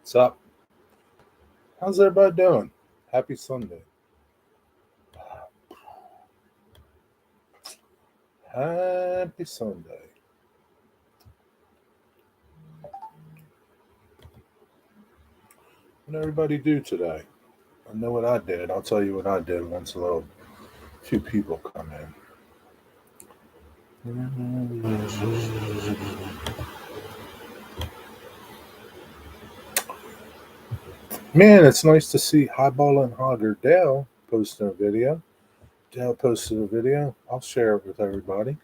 What's up? How's everybody doing? Happy Sunday. Happy Sunday. What did everybody do today? I know what I did. I'll tell you what I did once a little few people come in. Man, it's nice to see Highball and Hogger Dale posting a video. Dale posted a video. I'll share it with everybody.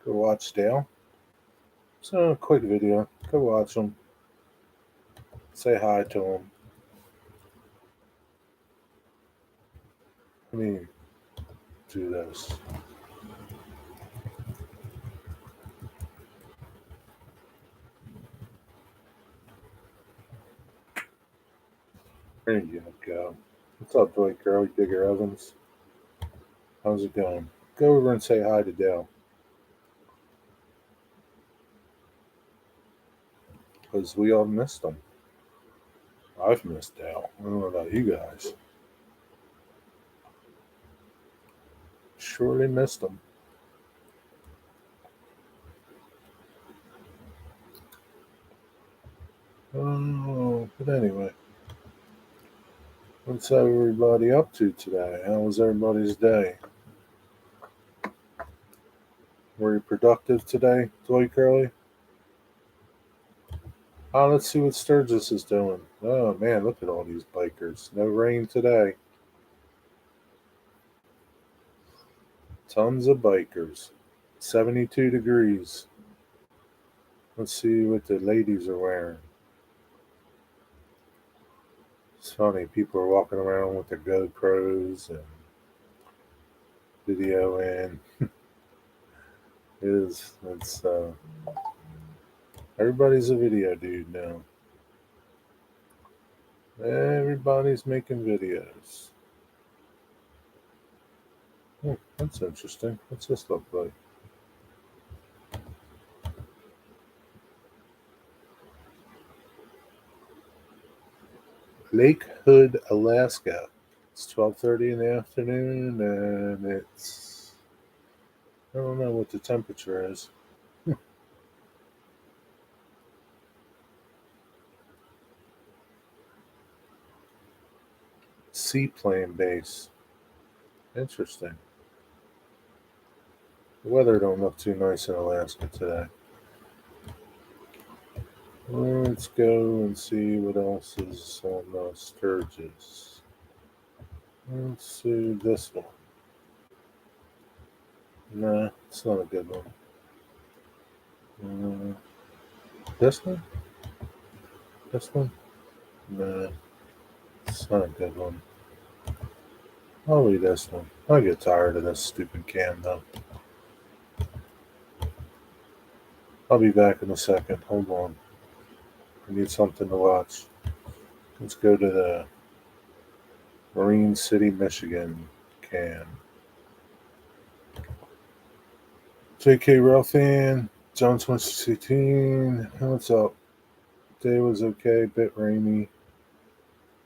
Go watch Dale. It's a quick video. Go watch him. Say hi to him. Let me do this. There you go. What's up, Dwight Curly Digger Evans? How's it going? Go over and say hi to Dale. Because we all missed him. I've missed Dale. I don't know about you guys. Surely missed him. Oh, but anyway. What's everybody up to today? How was everybody's day? Were you productive today, Dwight Curly? Let's see what Sturgis is doing. Oh man, look at all these bikers. No rain today. Tons of bikers. 72 degrees. Let's see what the ladies are wearing. It's funny, people are walking around with their GoPros and videoing. It's everybody's a video dude now. Everybody's making videos. That's interesting. What's this look like? Lake Hood, Alaska. It's 12:30 in the afternoon, and it's I don't know what the temperature is. Seaplane base. Interesting. The weather don't look too nice in Alaska today. Let's go and see what else is on Sturgis. Let's see this one. Nah, it's not a good one. This one? This one? Nah, it's not a good one. I'll read this one. I get tired of this stupid cam though. I'll be back in a second. Hold on. I need something to watch. Let's go to the Marine City, Michigan cam. JK Rail fan, John 2016. What's up? Day was okay, bit rainy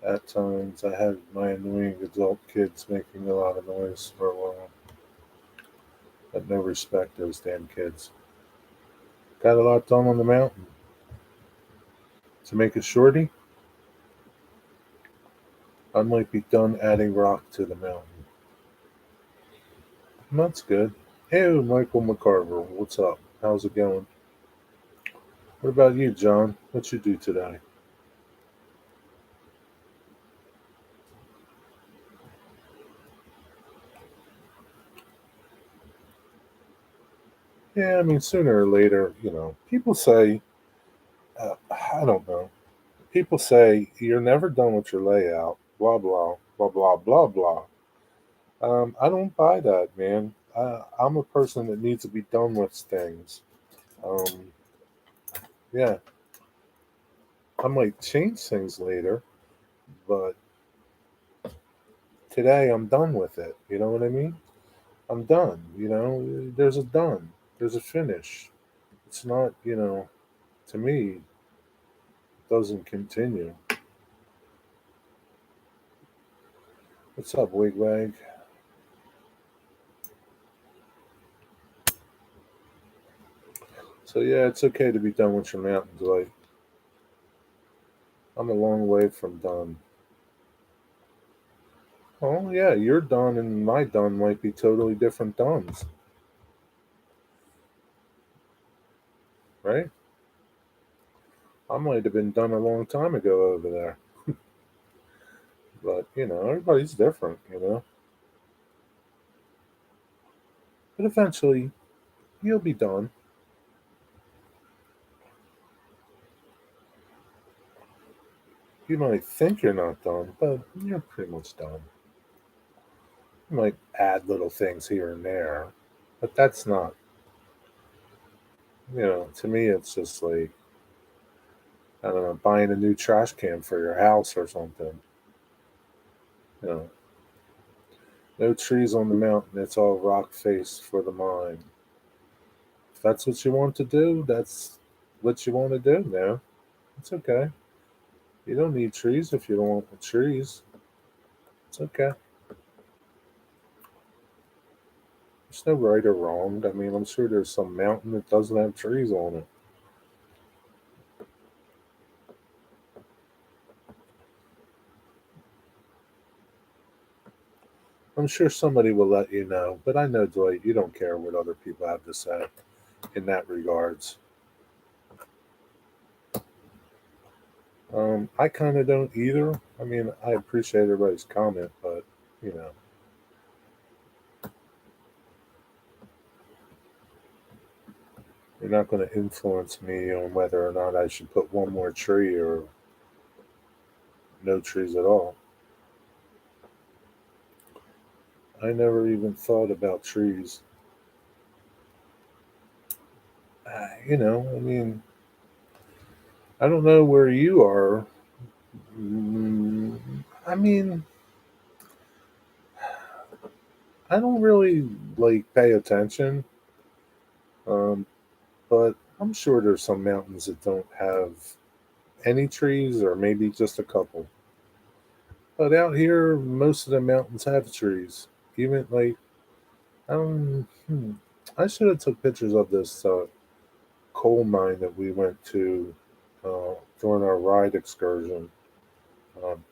at times. I had my annoying adult kids making a lot of noise for a while. Had no respect, those damn kids. Got a lot done on the mountain. To make it shorty, I might be done adding rock to the mountain. And that's good. Hey, Michael McCarver, what's up? How's it going? What about you, John? What you do today? Yeah, I mean, sooner or later, people say, I don't know. People say you're never done with your layout, blah, blah, blah, blah, blah, blah. I don't buy that, man. I'm a person that needs to be done with things. Um, yeah, I might change things later, but today I'm done with it. You know what I mean? I'm done. There's a done, there's a finish. It's not, to me, doesn't continue. What's up, Wigwag? So yeah, it's okay to be done with your mountains. Like I'm a long way from done. Oh yeah, you're done, and my done might be totally different duns, right? I might have been done a long time ago over there, but everybody's different, But eventually, you'll be done. You might think you're not done, but you're pretty much done. You might add little things here and there, but that's not. To me, it's just like I don't know, buying a new trash can for your house or something. You know, no trees on the mountain. It's all rock face for the mine. If that's what you want to do, that's what you want to do now. It's okay. You don't need trees if you don't want the trees. It's okay. There's no right or wrong. I mean, I'm sure there's some mountain that doesn't have trees on it. I'm sure somebody will let you know, but I know, Dwight, you don't care what other people have to say in that regards. I kind of don't either. I mean, I appreciate everybody's comment, but you know, you're not going to influence me on whether or not I should put one more tree or no trees at all. I never even thought about trees. I mean, I don't know where you are. I mean, I don't really like pay attention, um, but I'm sure there's some mountains that don't have any trees, or maybe just a couple. But out here, most of the mountains have trees. Even like, I should have took pictures of this coal mine that we went to during our ride excursion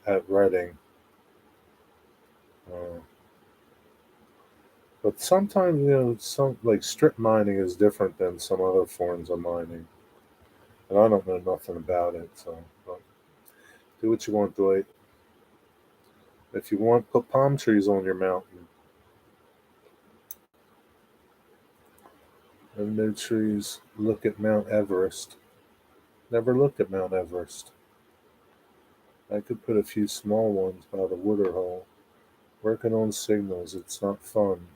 at Reading. Uh, but sometimes, some like strip mining is different than some other forms of mining, and I don't know nothing about it. So, but do what you want, Dwight. If you want, put palm trees on your mountain. And no trees. Look at Mount Everest. Never looked at Mount Everest. I could put a few small ones by the waterhole. Working on signals, it's not fun.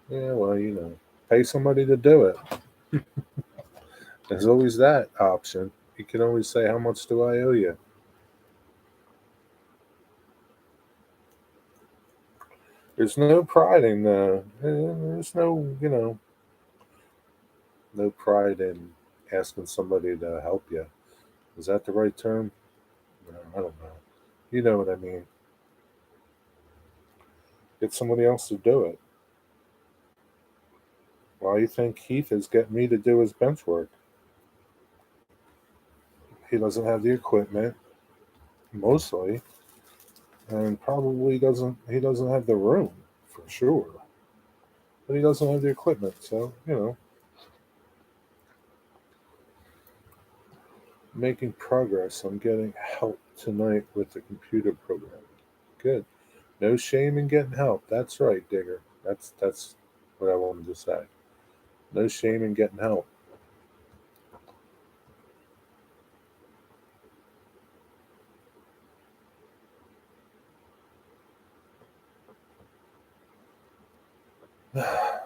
Yeah, well, pay somebody to do it. There's always that option. You can always say, "How much do I owe you?" There's no pride in there's no pride in asking somebody to help you. Is that the right term? No, I don't know. You know what I mean. Get somebody else to do it. Why do you think Keith is getting me to do his bench work? He doesn't have the equipment, mostly, and probably doesn't. He doesn't have the room for sure, but he doesn't have the equipment. So making progress. I'm getting help tonight with the computer program. Good. No shame in getting help. That's right, Digger. That's what I wanted to say. No shame in getting help.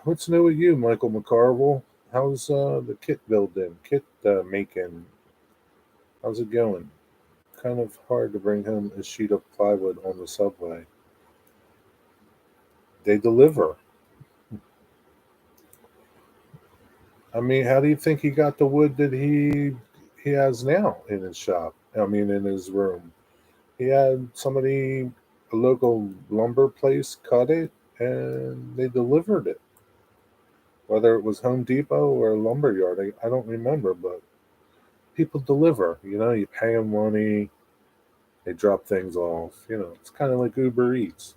What's new with you, Michael McCarville? How's the kit building, kit making? How's it going? Kind of hard to bring home a sheet of plywood on the subway. They deliver. I mean, how do you think he got the wood that he he has now in his shop. I mean, in his room. He had somebody, a local lumber place, cut it and they delivered it. Whether it was Home Depot or a lumber yard, I don't remember, but people deliver. You pay them money, they drop things off. It's kind of like Uber Eats.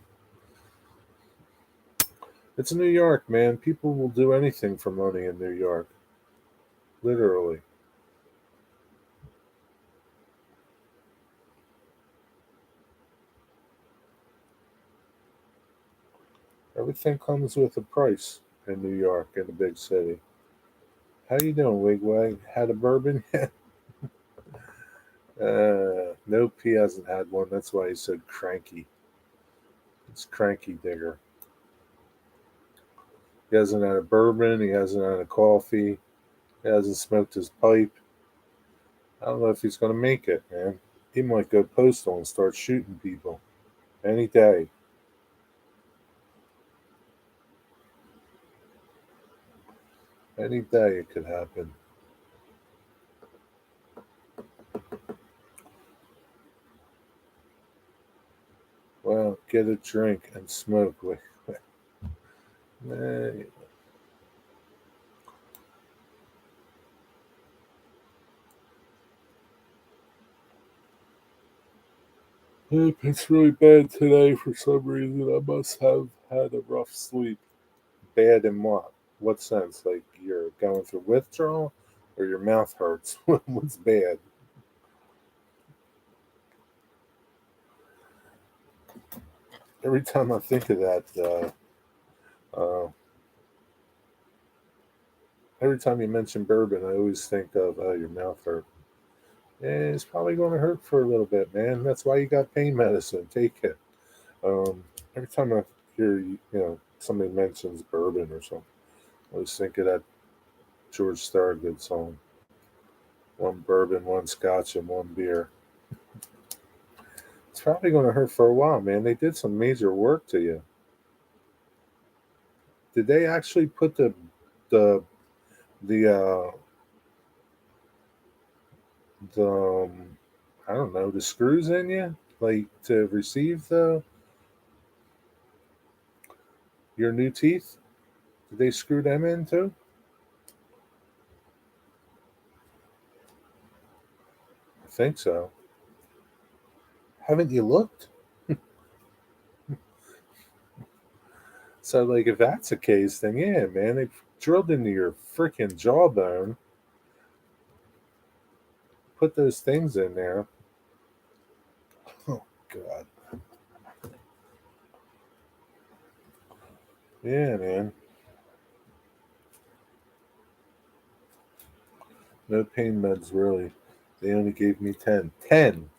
It's New York, man. People will do anything for money in New York, literally. Everything comes with a price in New York, in a big city. How you doing, Wigwag? Had a bourbon yet? Nope, he hasn't had one. That's why he said cranky. It's cranky digger. He hasn't had a bourbon. He hasn't had a coffee. He hasn't smoked his pipe. I don't know if he's going to make it, man. He might go postal and start shooting people any day. Any day it could happen. Well, get a drink and smoke. Nah, it's really bad today for some reason. I must have had a rough sleep. Bad in what? What sense? Like you're going through withdrawal or your mouth hurts? What's bad? Every time I think of that, every time you mention bourbon, I always think of your mouth hurt. And it's probably going to hurt for a little bit, man. That's why you got pain medicine. Take it. Um, every time I hear somebody mentions bourbon or something, I always think of that George Thorogood song. One bourbon, one scotch, and one beer. It's probably going to hurt for a while, man. They did some major work to you. Did they actually put the the the I don't know, the screws in you, like to receive the your new teeth? Did they screw them in too? I think so. Haven't you looked? So, like, if that's the case, then yeah, man, they drilled into your freaking jawbone, put those things in there. Oh God, yeah, man. No pain meds really. They only gave me 10. 10.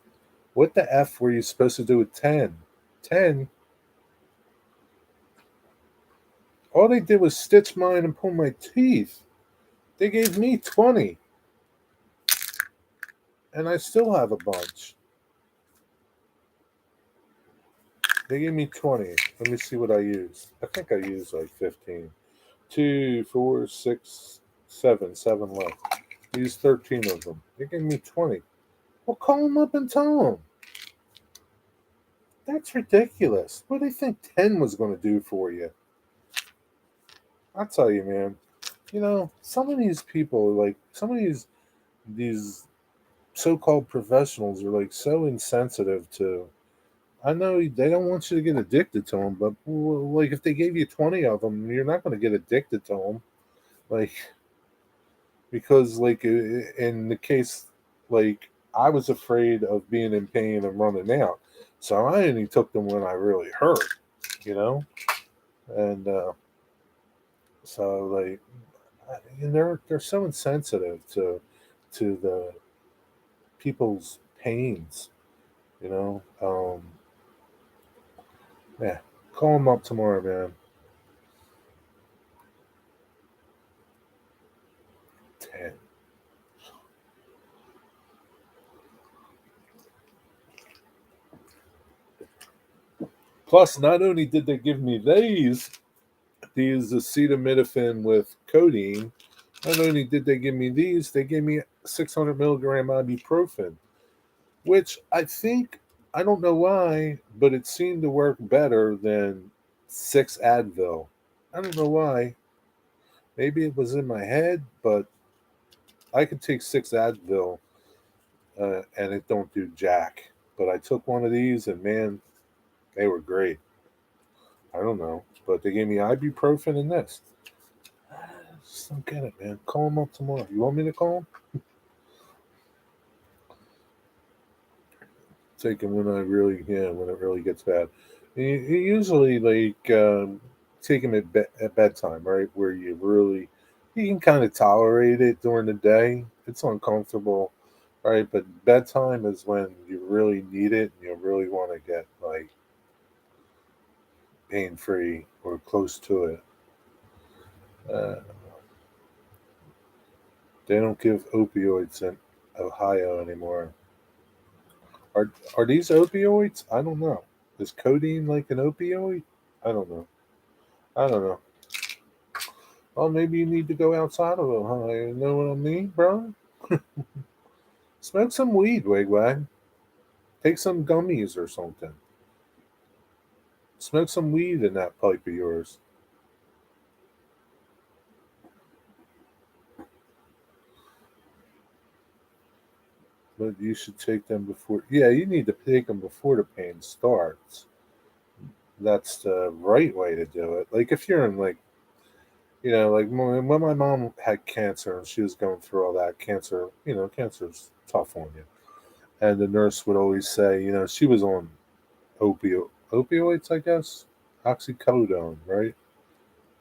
What the f were you supposed to do with 10? 10. All they did was stitch mine and pull my teeth. They gave me 20, and I still have a bunch. They gave me 20. Let me see what I used. I think I used like 15. 2, 4, 6, 7. 7 left. I used 13 of them. They gave me 20. Well, call them up and tell them. That's ridiculous. What do they think 10 was going to do for you? I'll tell you, man. Some of these people, like some of these so-called professionals, are like so insensitive to. I know they don't want you to get addicted to them, but well, like if they gave you 20 of them, you're not going to get addicted to them. Like because like in the case, like I was afraid of being in pain and running out, so I only took them when I really hurt. You know, and so like and they're so insensitive to the people's pains. You know, yeah. Call them up tomorrow, man. 10. Plus, not only did they give me these acetaminophen with codeine, Not only did they give me these, they gave me 600 milligram ibuprofen, which I think, I don't know why, but it seemed to work better than six Advil. I don't know why. Maybe it was in my head, but I could take six Advil and it don't do jack. But I took one of these and man, they were great. I don't know, but they gave me ibuprofen and this. I just don't get it, man. Call them up tomorrow. You want me to call them? Take them when I really, yeah, when it really gets bad. You usually like take them at bedtime, right? Where you can kind of tolerate it during the day. It's uncomfortable, right? But bedtime is when you really need it and you really want to get like pain free or close to it. Uh, they don't give opioids in Ohio anymore. Are these opioids? I don't know. Is codeine like an opioid? I don't know. I don't know. Well, maybe you need to go outside of Ohio. You know what I mean, bro? Smoke some weed, Wigwag. Take some gummies or something. Smoke some weed in that pipe of yours. But you should take them before. Yeah, you need to take them before the pain starts. That's the right way to do it. Like if you're in like, like when my mom had cancer and she was going through all that cancer, cancer's tough on you. And the nurse would always say, she was on opioids, I guess, oxycodone, right?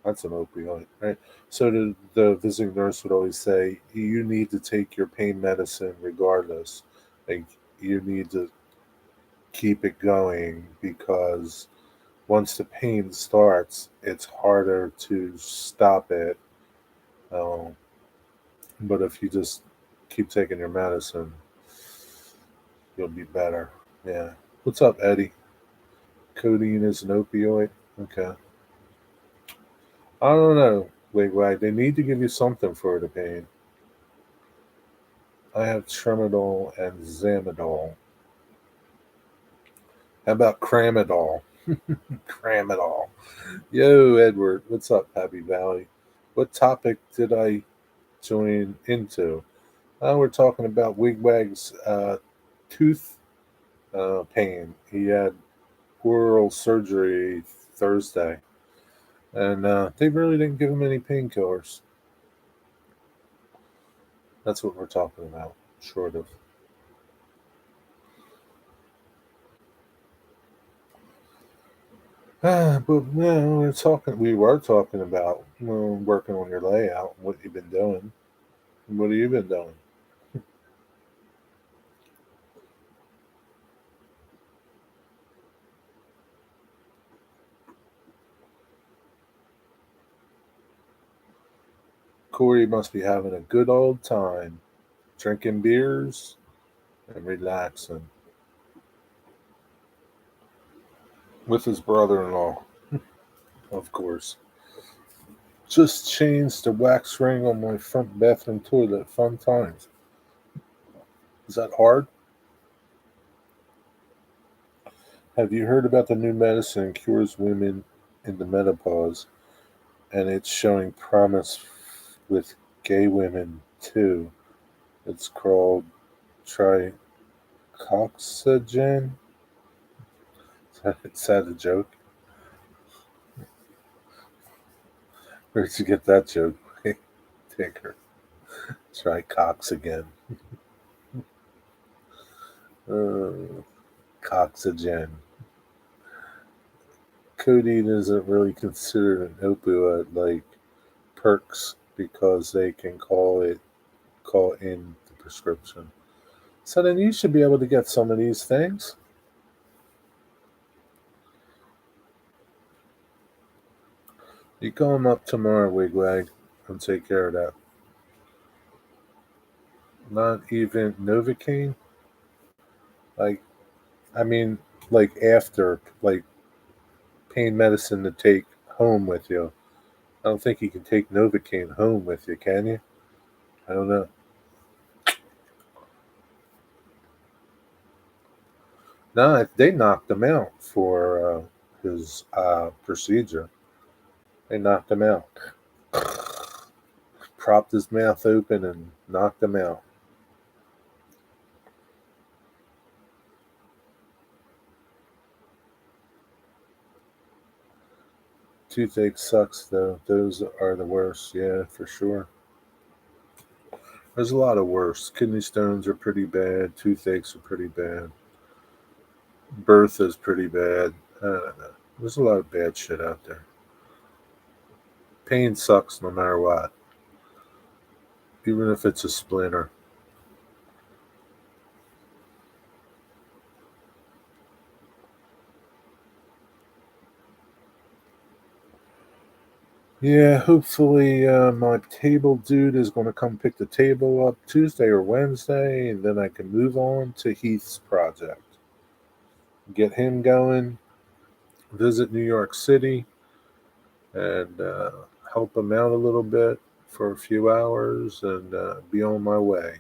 That's an opioid, right? So the visiting nurse would always say, you need to take your pain medicine regardless. Like you need to keep it going because once the pain starts, it's harder to stop it. Um, but if you just keep taking your medicine, you'll be better. Yeah. What's up, Eddie? Codeine is an opioid. Okay. I don't know, Wigwag. They need to give you something for the pain. I have Tramadol and Zamidol. How about Cramadol? Cramadol. Yo, Edward. What's up, Happy Valley? What topic did I join into? We're talking about Wigwag's tooth pain. He had oral surgery Thursday, and they really didn't give him any painkillers. That's what we're talking about, short of. But no, We were talking about working on your layout. What you've been doing? What have you been doing? Corey must be having a good old time, drinking beers and relaxing with his brother-in-law, of course. Just changed the wax ring on my front bathroom toilet. Fun times. Is that hard? Have you heard about the new medicine cures women in the menopause, and it's showing promise with gay women too? It's called tricoxagen. Is that a joke? Where'd you get that joke? Tinker. Tricox again. Uh, Coxagen. Codeine isn't really considered an opioid like perks because they can call in the prescription. So then you should be able to get some of these things. You call them up tomorrow, Wigwag, and take care of that. Not even Novocaine? Like, I mean, like after, like pain medicine to take home with you. I don't think you can take Novocaine home with you, can you? I don't know. No, they knocked him out for his procedure. They knocked him out. Propped his mouth open and knocked him out. Toothache sucks though. Those are the worst. Yeah, for sure. There's a lot of worse. Kidney stones are pretty bad. Toothaches are pretty bad. Birth is pretty bad. I don't know. There's a lot of bad shit out there. Pain sucks no matter what, even if it's a splinter. Yeah, hopefully my table dude is going to come pick the table up Tuesday or Wednesday, and then I can move on to Heath's project. Get him going, visit New York City, and help him out a little bit for a few hours and be on my way.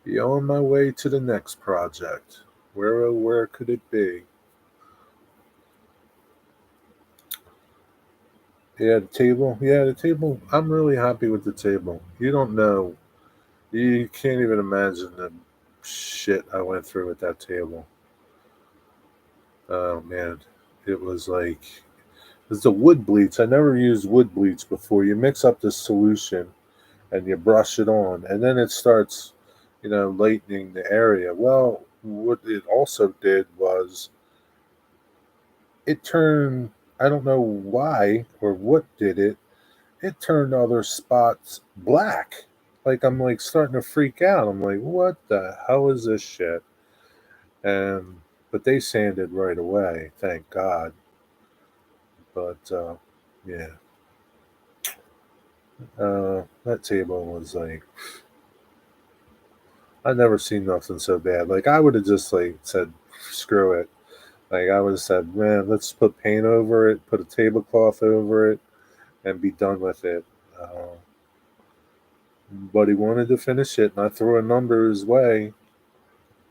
Be on my way to the next project. Where oh, where could it be? Yeah, the table. Yeah, the table. I'm really happy with the table. You don't know. You can't even imagine the shit I went through with that table. Oh man, it was like it's the wood bleach. I never used wood bleach before. You mix up the solution and you brush it on, and then it starts, lightening the area. Well, what it also did was it turned. I don't know why or what did it. It turned other spots black. Like I'm like starting to freak out. I'm like, what the hell is this shit? And but they sanded right away, thank God. But yeah, that table was like I never seen nothing so bad. Like I would have just like said, screw it. Like I would have said, man, let's put paint over it, put a tablecloth over it, and be done with it. Uh, but he wanted to finish it, and I threw a number his way.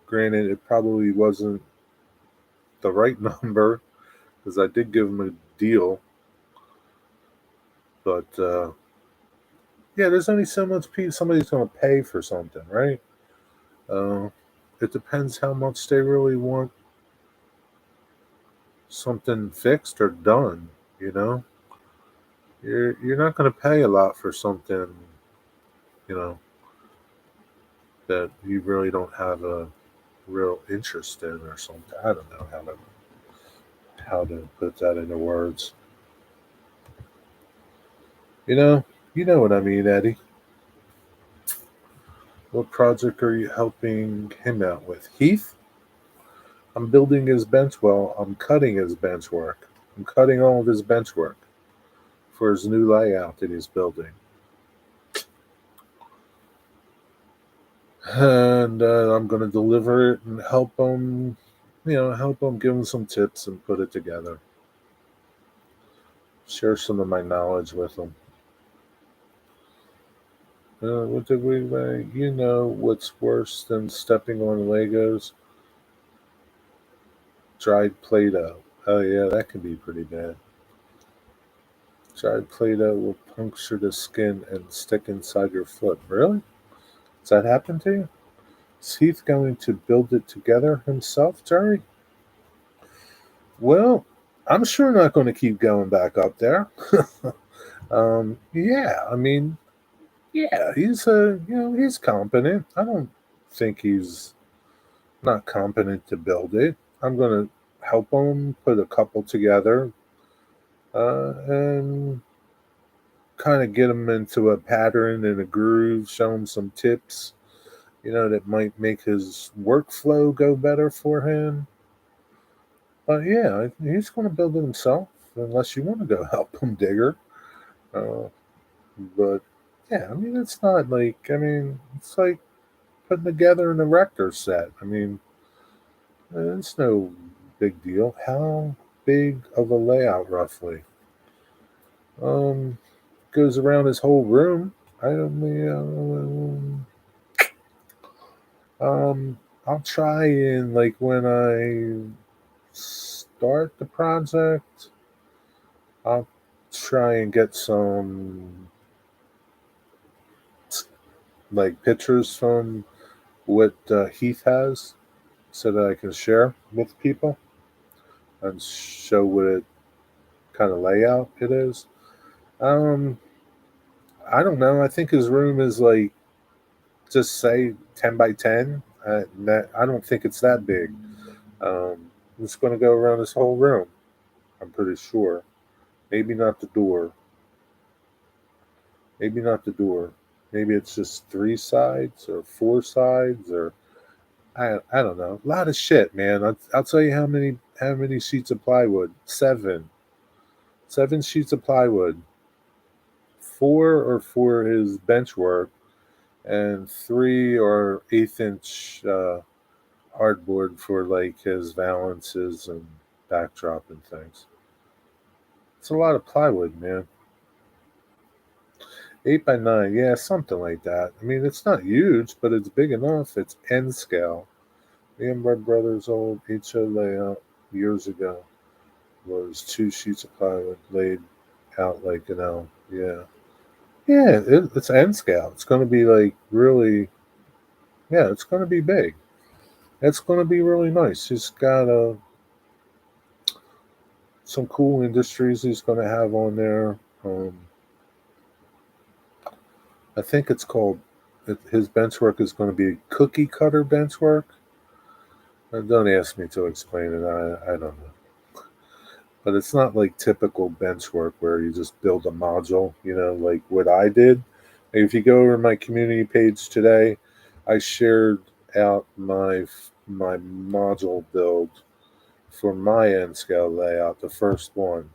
Granted, it probably wasn't the right number because I did give him a deal, but yeah, there's only so much somebody's going to pay for something, right? Uh, it depends how much they really want something fixed or done. You know, you're not going to pay a lot for something, you know, that you really don't have a real interest in or something. I don't know how to put that into words. You know, you know what I mean, Eddie. What project are you helping him out with, Heath? I'm building his bench. Well, I'm cutting his bench work. I'm cutting all of his bench work for his new layout that he's building. And I'm going to deliver it and help him, help him, give him some tips and put it together. Share some of my knowledge with him. What did we? You know what's worse than stepping on Legos? Dried Play-Doh. Oh yeah, that can be pretty bad. Dried Play-Doh will puncture the skin and stick inside your foot. Really? Does that happen to you? Is Heath going to build it together himself, Jerry? Well, I'm sure not going to keep going back up there. Yeah, I mean, yeah, he's competent. I don't think he's not competent to build it. I'm going to help him put a couple together and kind of get him into a pattern and a groove, show him some tips, that might make his workflow go better for him. But yeah, he's going to build it himself unless you want to go help him, Digger. Uh, but yeah, I mean, it's not like, it's like putting together an erector set. I mean, it's no big deal. How big of a layout roughly? Um, Goes around his whole room. I don't mean, I'll try and like when I start the project, I'll try and get some like pictures from what Heath has so that I can share with people and show what it kind of layout it is. Um, I don't know. I think his room is like just say 10 by 10. I don't think it's that big. It's going to go around his whole room. I'm pretty sure. Maybe not the door. Maybe not the door. Maybe it's just 3 sides or 4 sides or I don't know. A lot of shit, man. I'll tell you how many sheets of plywood. 7 sheets of plywood. 4 are for his bench work, and 3 are 1/8 inch hardboard for like his valances and backdrop and things. It's a lot of plywood, man. 8 by 9, yeah, something like that. I mean, it's not huge, but it's big enough. It's N scale. Me and my brother's old HO layout years ago was 2 sheets of plywood laid out like an L. Yeah. Yeah, it's N scale. It's going to be like really, yeah, it's going to be big. It's going to be really nice. He's got some cool industries he's going to have on there. I think it's called, his bench work is going to be cookie cutter bench work. Don't ask me to explain it. I don't know. But it's not like typical bench work where you just build a module, like what I did. If you go over my community page today, I shared out my module build for my N scale layout, the first one.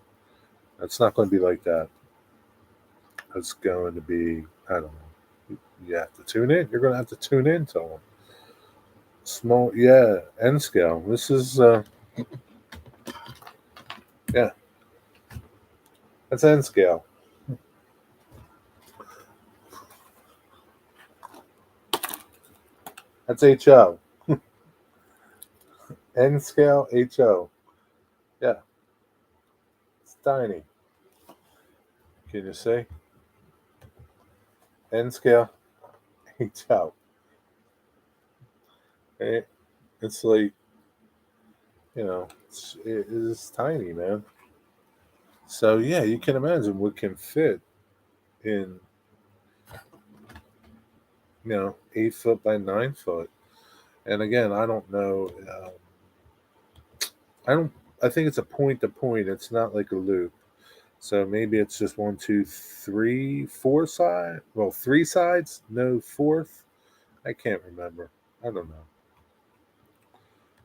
It's not going to be like that. It's going to be, I don't know. You have to tune in. You're going to have to tune in to them. Small, yeah, N scale. This is, yeah, that's N scale. That's HO. N scale HO. Yeah, it's tiny. Can you see? N scale HO. It's like, it is tiny, man. So yeah, you can imagine what can fit in, 8 foot by 9 foot. And again, I don't know. I don't. I think it's a point to point. It's not like a loop. So maybe it's just one, two, three, 4 side. Well, 3 sides, no fourth. I can't remember. I don't know.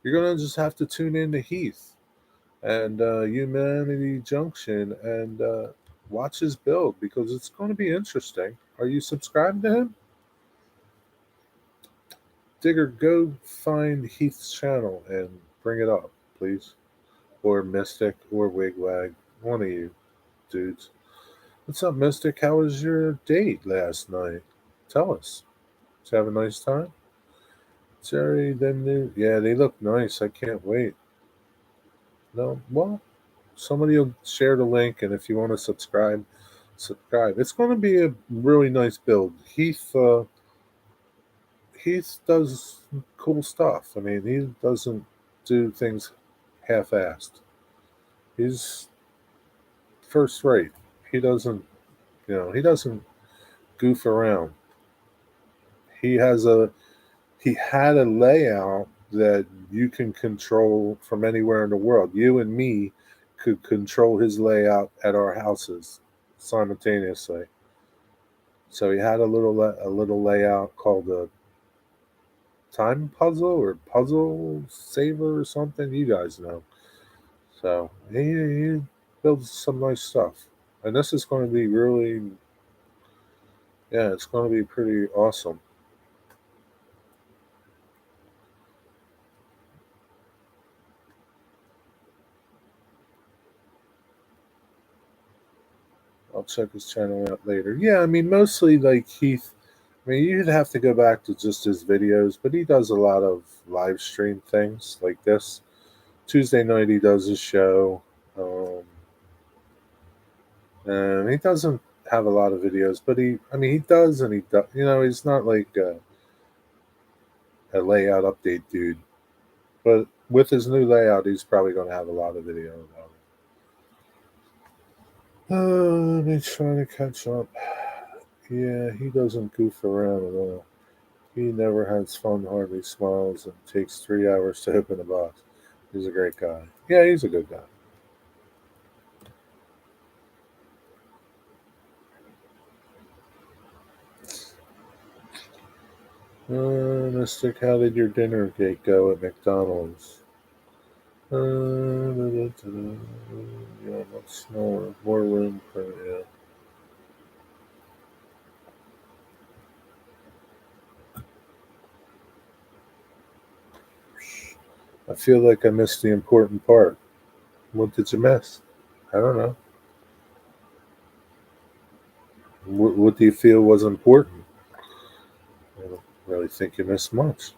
You're gonna just have to tune in to Heath and Humanity Junction and watch his build because it's going to be interesting. Are you subscribed to him? Digger, go find Heath's channel and bring it up, please. Or Mystic or Wigwag. One of you dudes. What's up, Mystic? How was your date last night? Tell us. Did you have a nice time? Jerry, them new. Yeah, they look nice. I can't wait. No, well, somebody will share the link, and if you want to subscribe, subscribe. It's going to be a really nice build. Heath does cool stuff. I mean, he doesn't do things half-assed. He's first rate. He doesn't, he doesn't goof around. He has a he had a layout that you can control from anywhere in the world. You and me could control his layout at our houses simultaneously. So he had a little layout called a time puzzle or puzzle saver or something. You guys know. So he builds some nice stuff, and this is going to be really, yeah, it's going to be pretty awesome. I'll check his channel out later. Yeah, I mean, mostly like Heath. I mean, you'd have to go back to just his videos, but he does a lot of live stream things like this. Tuesday night, he does his show. Um, and he doesn't have a lot of videos, but I mean, he does, and he does. You know, he's not like a layout update dude, but with his new layout, he's probably going to have a lot of video about it. Let me try to catch up. Yeah, he doesn't goof around at all. He never has fun, hardly smiles, and takes 3 hours to open a box. He's a great guy. Yeah, he's a good guy. Mystic, how did your dinner date go at McDonald's? Yeah, much smaller, more room for yeah. I feel like I missed the important part. What did you miss? I don't know. What do you feel was important? I don't really think you missed much.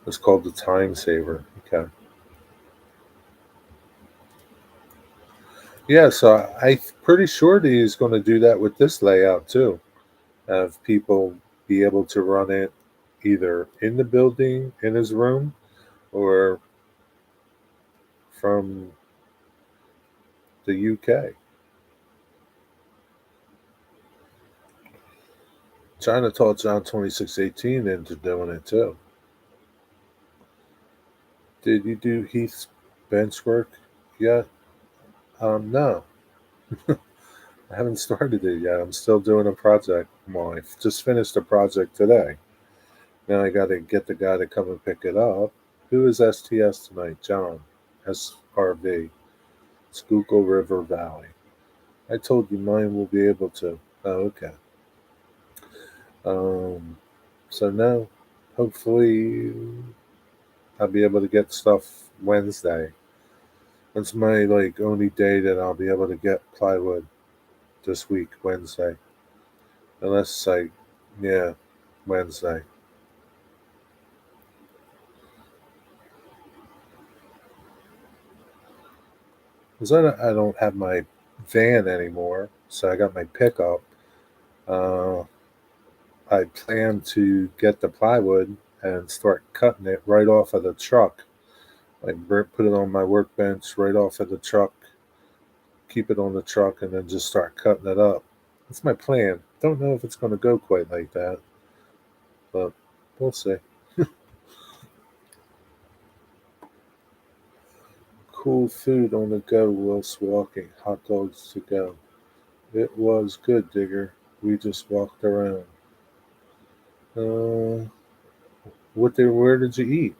It's called the time saver. Okay. Yeah, so I'm pretty sure that he's going to do that with this layout too. Have people be able to run it either in the building in his room or from the UK. China taught John 2618 into doing it too. Did you do Heath's bench work yet? No, I haven't started it yet. I'm still doing a project. Well, I just finished a project today. Now I got to get the guy to come and pick it up. Who is STS tonight? John. SRV. Schuylkill River Valley. I told you mine will be able to. Oh, okay. Um, so no, hopefully I'll be able to get stuff Wednesday. That's my like only day that I'll be able to get plywood this week, Wednesday. Unless yeah, Wednesday. Because I don't have my van anymore, so I got my pickup. Uh, I plan to get the plywood and start cutting it right off of the truck. Like put it on my workbench right off of the truck, keep it on the truck, and then just start cutting it up. That's my plan. Don't know if it's going to go quite like that, but we'll see. Cool food on the go whilst walking. Hot dogs to go. It was good, Digger. We just walked around. Uh, where did you eat?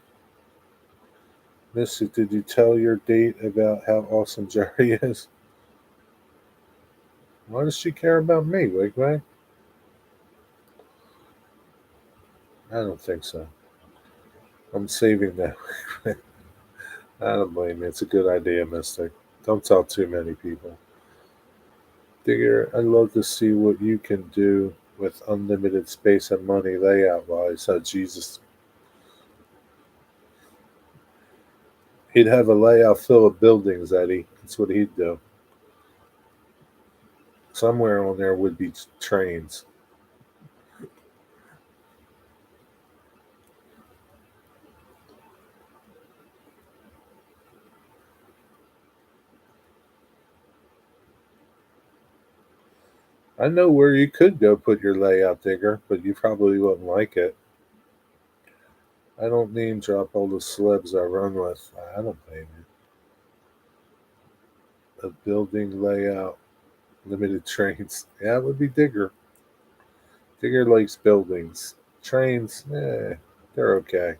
Missy, did you tell your date about how awesome Jerry is? Why does she care about me, Wigwag? I don't think so. I'm saving that. I don't blame you. It's a good idea, Mystic. Don't tell too many people. Digger, I'd love to see what you can do with unlimited space and money layout wise. Oh, Jesus. He'd have a layout full of buildings, Eddie. That's what he'd do. Somewhere on there would be trains. I know where you could go put your layout, Digger, but you probably wouldn't like it. I don't name drop all the celebs I run with. I don't blame you. A building layout, limited trains. Yeah, it would be Digger. Digger likes buildings. Trains, they're okay.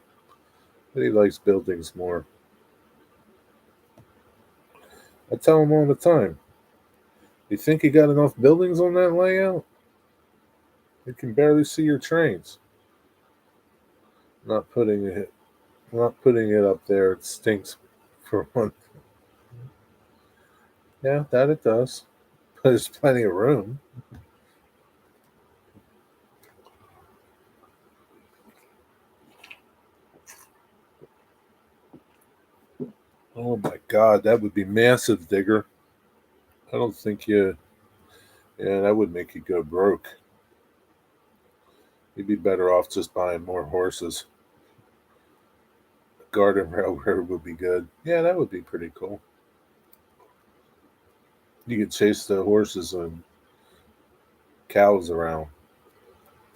But he likes buildings more. I tell him all the time. You think you got enough buildings on that layout? You can barely see your trains. Not putting it, not putting it up there. It stinks for one. Yeah, that it does. But there's plenty of room. Oh my God, that would be massive, Digger. I don't think you. Yeah, that would make you go broke. You'd be better off just buying more horses. Garden Railroad would be good. Yeah, that would be pretty cool. You could chase the horses and cows around.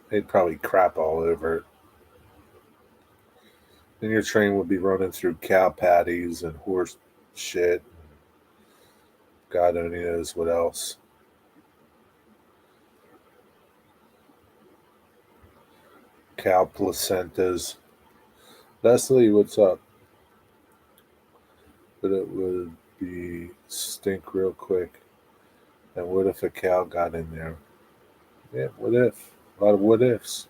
They'd probably crap all over it. Then your train would be running through cow patties and horse shit. God only knows what else. Cow placentas. Leslie, what's up? But it would be stink real quick. And what if a cow got in there? Yeah, what if? A lot of what ifs.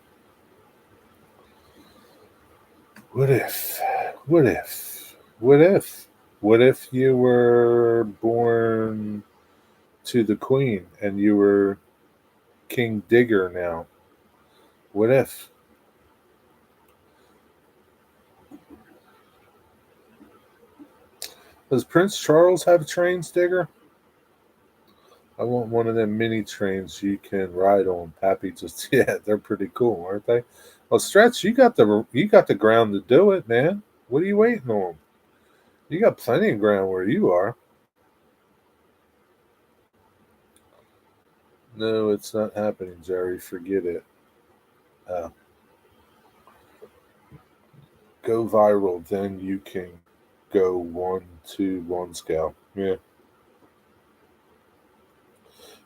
What if? What if? What if? What if you were born to the queen and you were King Digger now? What if? Does Prince Charles have trains, Digger? I want one of them mini trains you can ride on. Pappy just yeah, they're pretty cool, aren't they? Well, Stretch, you got the ground to do it, man. What are you waiting on? You got plenty of ground where you are. No, it's not happening, Jerry. Forget it. Uh, go viral, then you can go 1-1 scale. Yeah.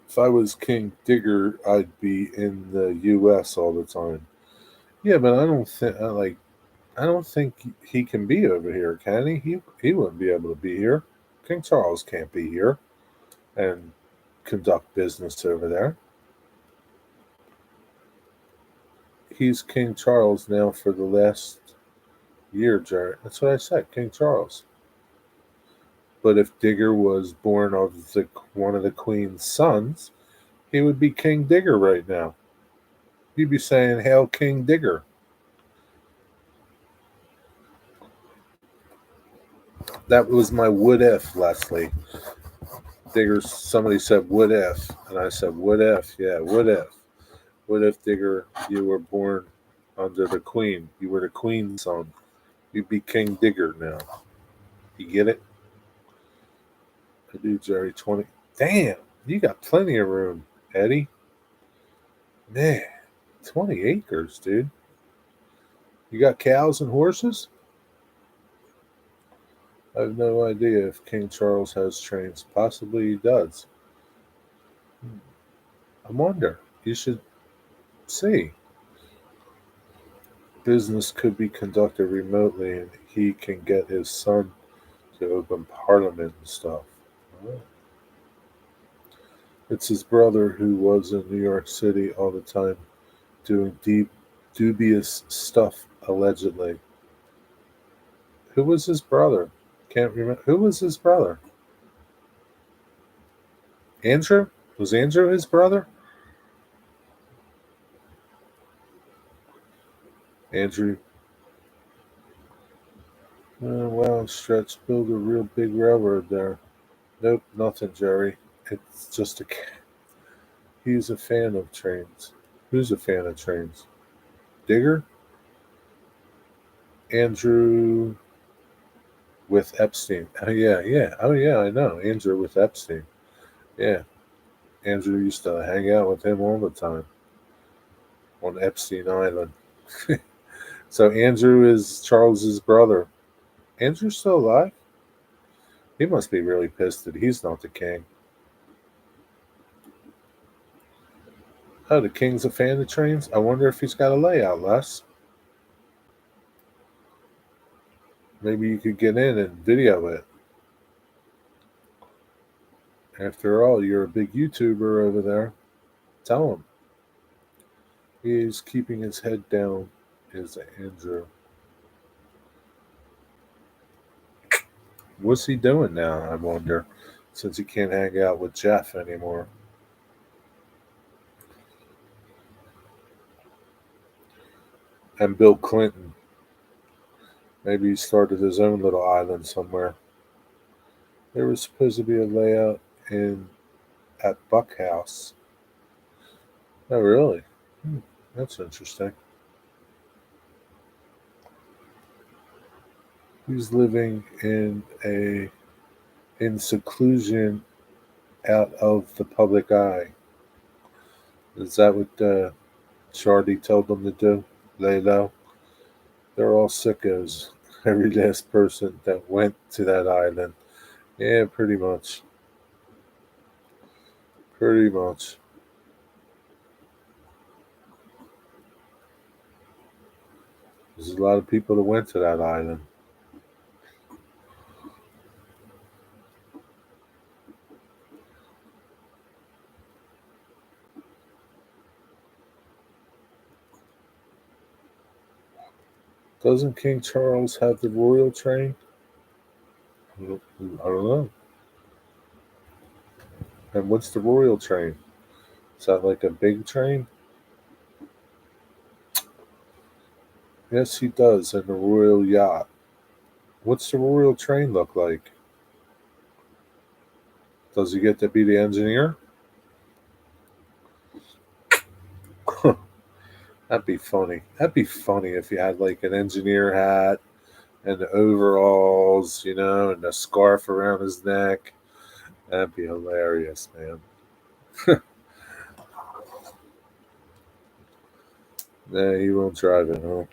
If I was King Digger, I'd be in the U.S. all the time. Yeah, but I don't think I don't think he can be over here, can he? He wouldn't be able to be here. King Charles can't be here and conduct business over there. He's King Charles now for the last year, Jared. That's what I said, King Charles. But if Digger was born of one of the Queen's sons, he would be King Digger right now. You'd be saying, "Hail King Digger." That was my "what if," Leslie. Digger. Somebody said "what if," and I said "what if." Yeah, what if? What if, Digger, you were born under the Queen? You were the Queen's son. You'd be King Digger now. You get it? I do, Jerry. 20. Damn, you got plenty of room, Eddie. Man, 20 acres, dude. You got cows and horses? I have no idea if King Charles has trains. Possibly he does. I wonder. You should see. Business could be conducted remotely and he can get his son to open parliament and stuff. Oh. It's his brother who was in New York City all the time doing deep, dubious stuff, allegedly. Who was his brother? Can't remember. Who was his brother? Andrew? Was Andrew his brother? Andrew. Wow, Stretch, build a real big railroad there. Nope, nothing, Jerry. It's just a. He's a fan of trains. Who's a fan of trains? Digger? Andrew with Epstein. Oh, yeah, yeah. Oh, yeah, I know. Andrew with Epstein. Yeah. Andrew used to hang out with him all the time on Epstein Island. So Andrew is Charles's brother. Andrew's still alive? He must be really pissed that he's not the king. Oh, the king's a fan of trains? I wonder if he's got a layout, Les. Maybe you could get in and video it. After all, you're a big YouTuber over there. Tell him. He's keeping his head down, is Andrew. What's he doing now, I wonder? since he can't hang out with Jeff anymore. And Bill Clinton. Maybe he started his own little island somewhere. There was supposed to be a layout in at Buck House. Oh, really? Hmm, that's interesting. He's living in seclusion out of the public eye. Is that what Charlie told them to do? Lay low. They're all sickos. Every last person that went to that island. Yeah, pretty much. Pretty much. There's a lot of people that went to that island. Doesn't King Charles have the royal train? I don't know. And what's the royal train? Is that like a big train? Yes, he does, and the royal yacht. What's the royal train look like? Does he get to be the engineer? That'd be funny. That'd be funny if you had like an engineer hat and the overalls, and the scarf around his neck. That'd be hilarious, man. Nah, he won't drive it, huh?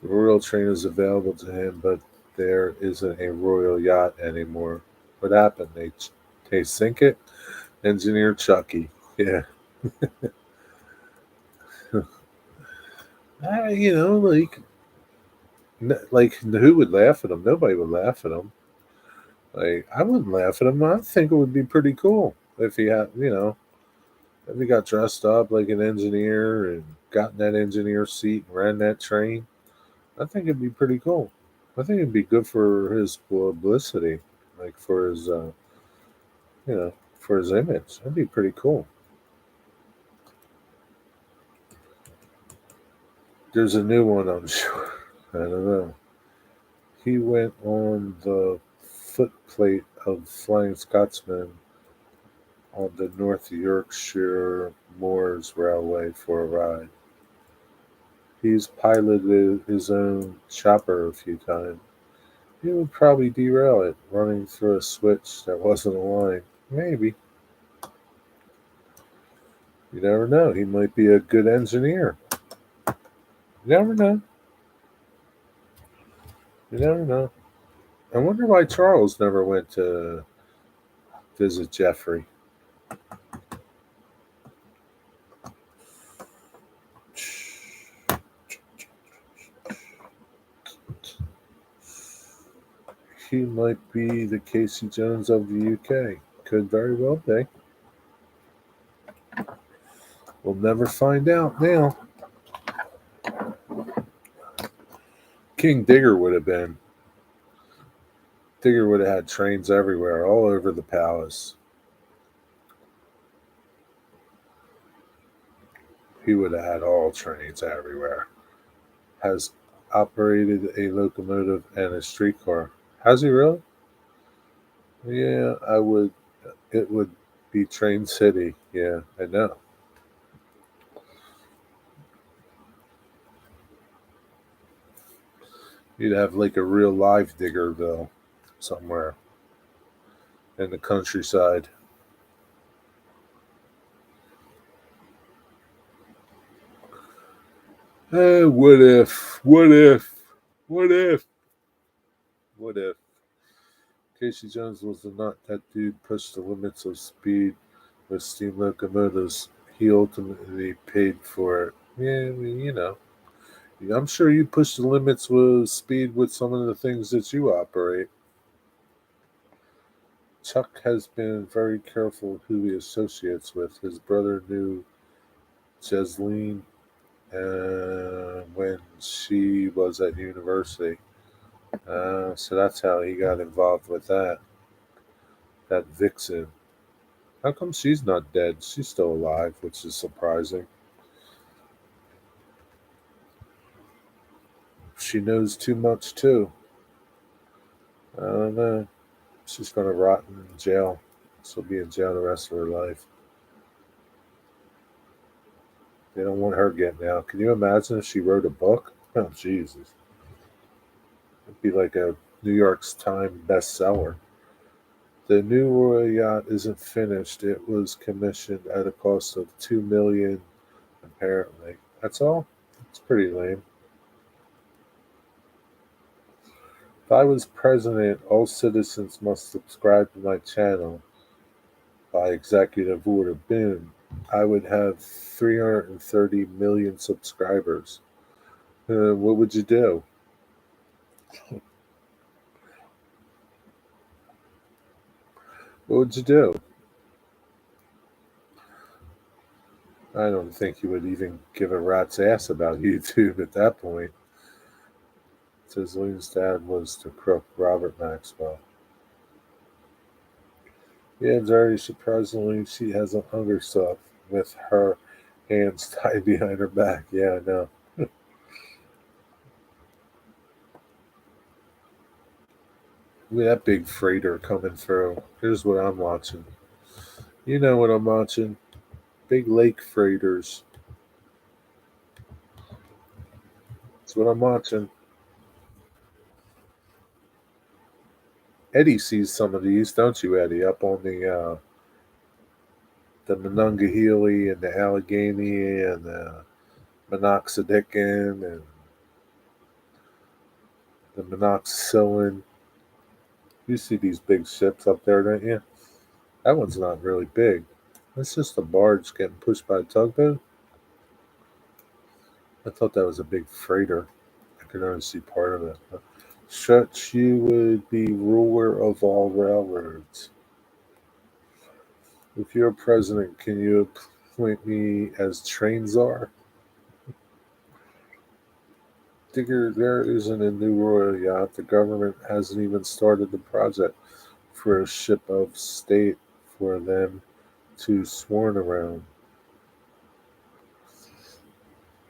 The royal train is available to him, but there isn't a royal yacht anymore. What happened? They sink it? Engineer Chucky. Yeah. Like like who would laugh at him? Nobody would laugh at him. Like I wouldn't laugh at him. I think it would be pretty cool if he had, if he got dressed up like an engineer and got in that engineer seat and ran that train. I think it'd be pretty cool. I think it'd be good for his publicity, like for his image. That'd be pretty cool. There's a new one, I'm sure. I don't know. He went on the footplate of Flying Scotsman on the North Yorkshire Moors Railway for a ride. He's piloted his own chopper a few times. He would probably derail it running through a switch that wasn't aligned. Maybe. You never know. He might be a good engineer. You never know. You never know. I wonder why Charles never went to visit Jeffrey. He might be the Casey Jones of the UK. Could very well be. We'll never find out now. King Digger would have been. Digger would have had trains everywhere, all over the palace. He would have had all trains everywhere. Has operated a locomotive and a streetcar. Has he really? Yeah, I would. It would be Train City. Yeah, I know. You'd have like a real live Diggerville somewhere in the countryside. What if? What if? What if? What if? Casey Jones was not that dude pushed the limits of speed with steam locomotives. He ultimately paid for it. Yeah, I mean, I'm sure you push the limits with speed with some of the things that you operate. Chuck has been very careful who he associates with. His brother knew Jesleen when she was at university. So that's how he got involved with that vixen. How come she's not dead? She's still alive, which is surprising. She knows too much too. I don't know. She's gonna rot in jail. She'll be in jail the rest of her life. They don't want her getting out. Can you imagine if she wrote a book? Oh Jesus. It'd be like a New York Times bestseller. The new royal yacht isn't finished. It was commissioned at a cost of 2 million, apparently. That's all? It's pretty lame. If I was president, all citizens must subscribe to my channel by executive order. Boom. I would have 330 million subscribers. What would you do? What would you do? I don't think you would even give a rat's ass about YouTube at that point. Says William's dad was the crook, Robert Maxwell. Yeah, very surprisingly, she has a hunger stuff with her hands tied behind her back. Yeah, I know. Look at that big freighter coming through. Here's what I'm watching. You know what I'm watching? Big lake freighters. That's what I'm watching. Eddie sees some of these, don't you, Eddie? Up on the Monongahela and the Allegheny and the Minoxidil and the Minoxidil. You see these big ships up there, don't you? That one's not really big. That's just a barge getting pushed by a tugboat. I thought that was a big freighter. I could only see part of it. Such you would be ruler of all railroads. If you're president, can you appoint me as train czar? Digger, there isn't a new royal yacht. The government hasn't even started the project for a ship of state for them to swarm around.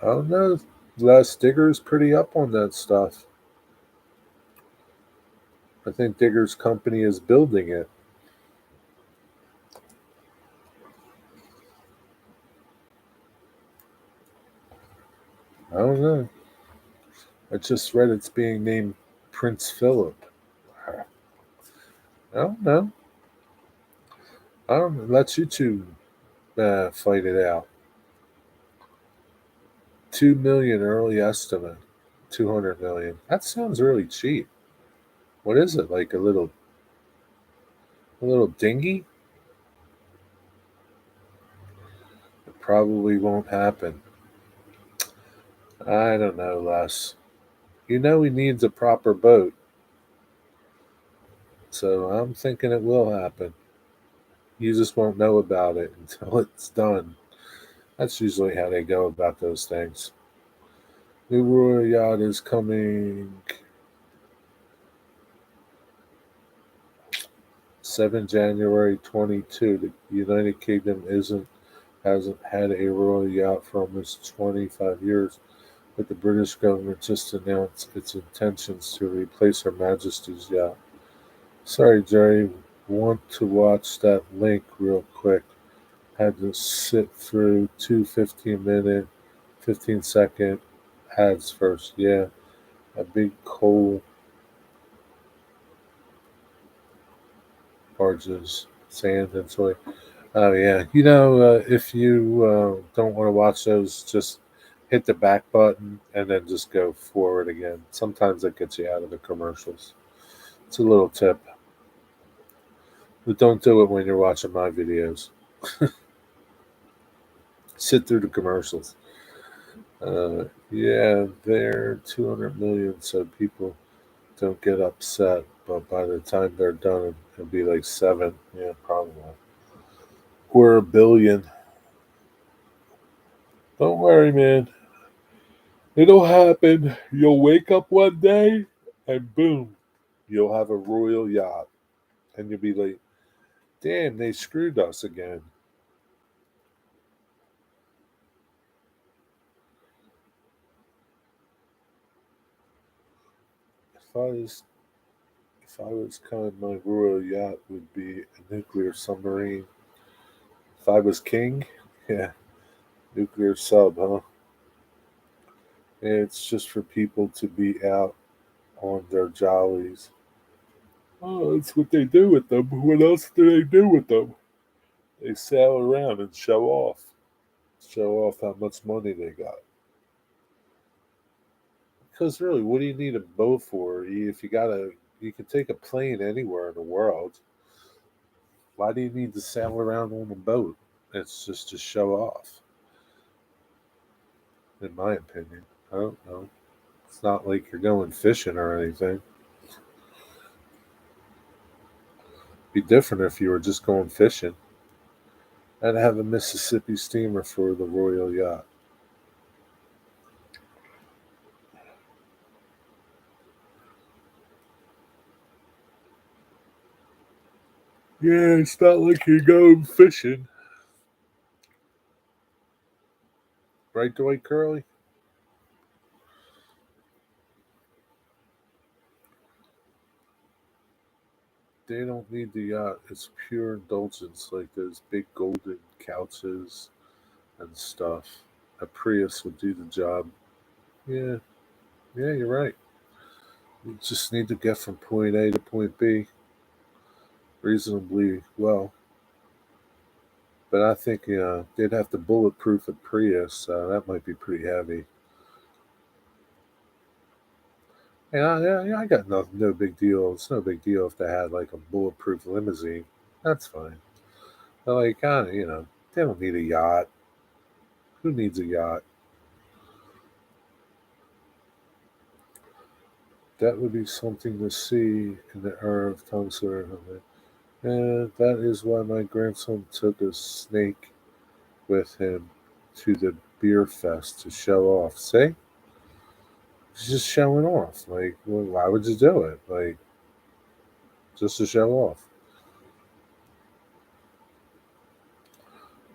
I don't know. Les Digger's pretty up on that stuff. I think Digger's company is building it. I don't know. I just read it's being named Prince Philip. I don't know. I don't know. Let you two fight it out. 2 million early estimate. 200 million. That sounds really cheap. What is it? Like a little dinghy? It probably won't happen. I don't know, Les. You know he needs a proper boat, so I'm thinking it will happen. You just won't know about it until it's done. That's usually how they go about those things. New Royal Yacht is coming 7 January 22. The United Kingdom isn't hasn't had a royal yacht for almost 25 years, but the British government just announced its intentions to replace Her Majesty's yacht. Sorry, Jerry, want to watch that link real quick. Had to sit through two 15-minute, 15-second ads first. Yeah, a big coal barges, sand and soy. Oh yeah, if you don't want to watch those, just hit the back button and then just go forward again. Sometimes that gets you out of the commercials. It's a little tip, but don't do it when you're watching my videos. Sit through the commercials. Yeah, they're 200 million, so people don't get upset. But by the time they're done, it'll be like seven. Yeah, probably. We're a billion. Don't worry, man. It'll happen. You'll wake up one day and boom, you'll have a royal yacht. And you'll be like, damn, they screwed us again. If I was if I was kind, my royal yacht would be a nuclear submarine. If I was king, yeah, nuclear sub, huh? It's just for people to be out on their jollies. Oh, that's what they do with them. What else do they do with them? They sail around and show off how much money they got. Because really, what do you need a boat for? If you can take a plane anywhere in the world. Why do you need to sail around on a boat? It's just to show off, in my opinion. I don't know. It's not like you're going fishing or anything. Be different if you were just going fishing. I'd have a Mississippi steamer for the royal yacht. Yeah, it's not like you're going fishing. Right, Dwight Curley? They don't need the yacht. It's pure indulgence, like those big golden couches and stuff. A Prius would do the job. Yeah, yeah, you're right. You just need to get from point A to point B reasonably well. But I think they'd have to bulletproof a Prius. That might be pretty heavy. Yeah, I got no big deal. It's no big deal if they had like a bulletproof limousine. That's fine. But like, they don't need a yacht. Who needs a yacht? That would be something to see in the era of Tom Sawyer. And that is why my grandson took a snake with him to the beer fest to show off. See? He's just showing off. Like, well, why would you do it? Like, just to show off.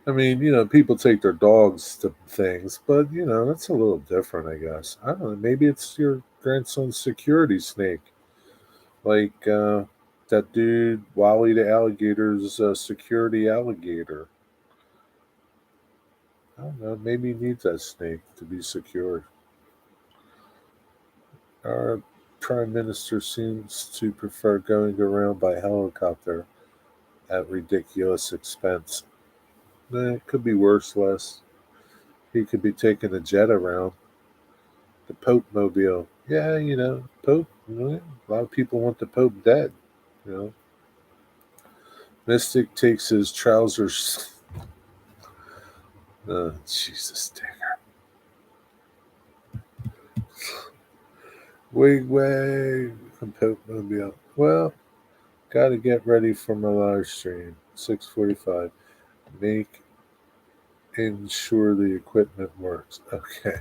I mean, people take their dogs to things, but that's a little different, I guess. I don't know. Maybe it's your grandson's security snake, like that dude Wally the alligator's security alligator. I don't know. Maybe he needs that snake to be secure. Our prime minister seems to prefer going around by helicopter at ridiculous expense. It could be worse, less. He could be taking a jet around the Pope mobile. Yeah, Pope. A lot of people want the Pope dead. You know, Mystic takes his trousers. Oh, Jesus, Digger. Wig, from Pope mobile. Well, got to get ready for my live stream. 6:45. Make ensure the equipment works. Okay.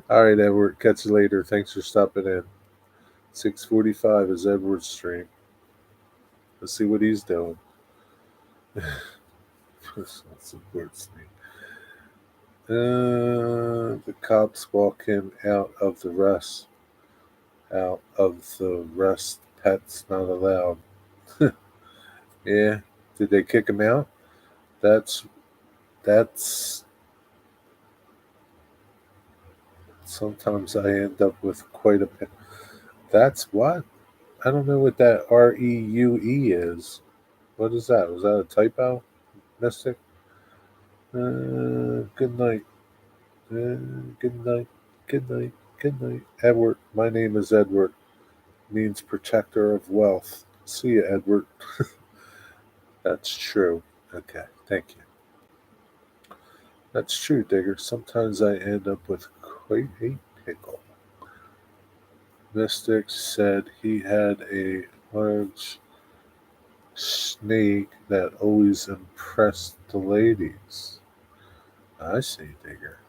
All right, Edward. Catch you later. Thanks for stopping in. 6:45 is Edward's stream. Let's see what he's doing. That's the worst thing. The cops walk him out of the rest. Pets not allowed. Yeah. Did they kick him out? That's that's. Sometimes I end up with quite a bit. That's what? I don't know what that REUE is. What is that? Was that a typo, Mystic? Good night. Good night. Good night. Good night. Edward. My name is Edward. Means protector of wealth. See you, Edward. That's true. Okay. Thank you. That's true, Digger. Sometimes I end up with quite a pickle. Mystic said he had a large snake that always impressed the ladies. I see, Digger.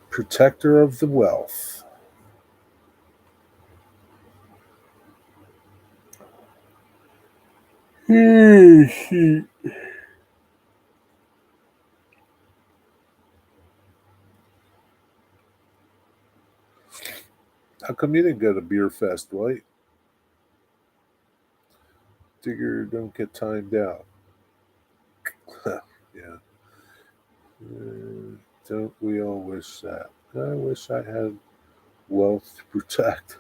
Protector of the wealth. Shoot. How come you didn't go to Beer Fest, White? Digger don't get timed out. Yeah. Don't we all wish that? I wish I had wealth to protect.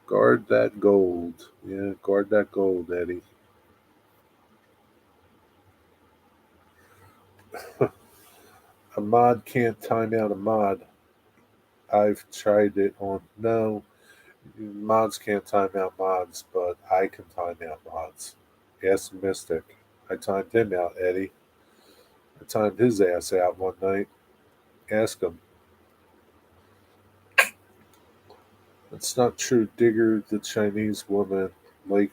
Guard that gold. Yeah, guard that gold, Eddie. A mod can't time out a mod. I've tried it on. No, mods can't time out mods, but I can time out mods. Ask Mystic. I timed him out, Eddie. I timed his ass out one night. Ask him. It's not true. Digger, the Chinese woman, like,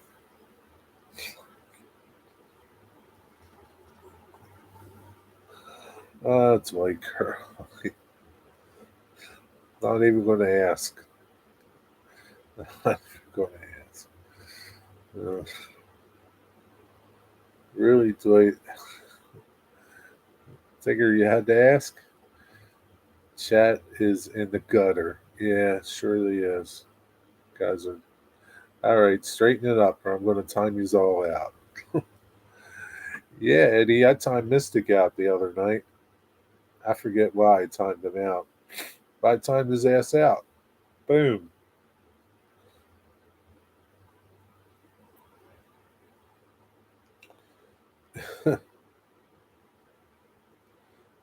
it's like her. Not even going to ask. Not even going to ask. Uh, really, Dwight? Digger, you had to ask? Chat is in the gutter. Yeah, surely is. Guys are. Alright, straighten it up or I'm going to time you all out. Yeah, Eddie, I timed Mystic out the other night. I forget why I timed him out. But I timed his ass out. Boom.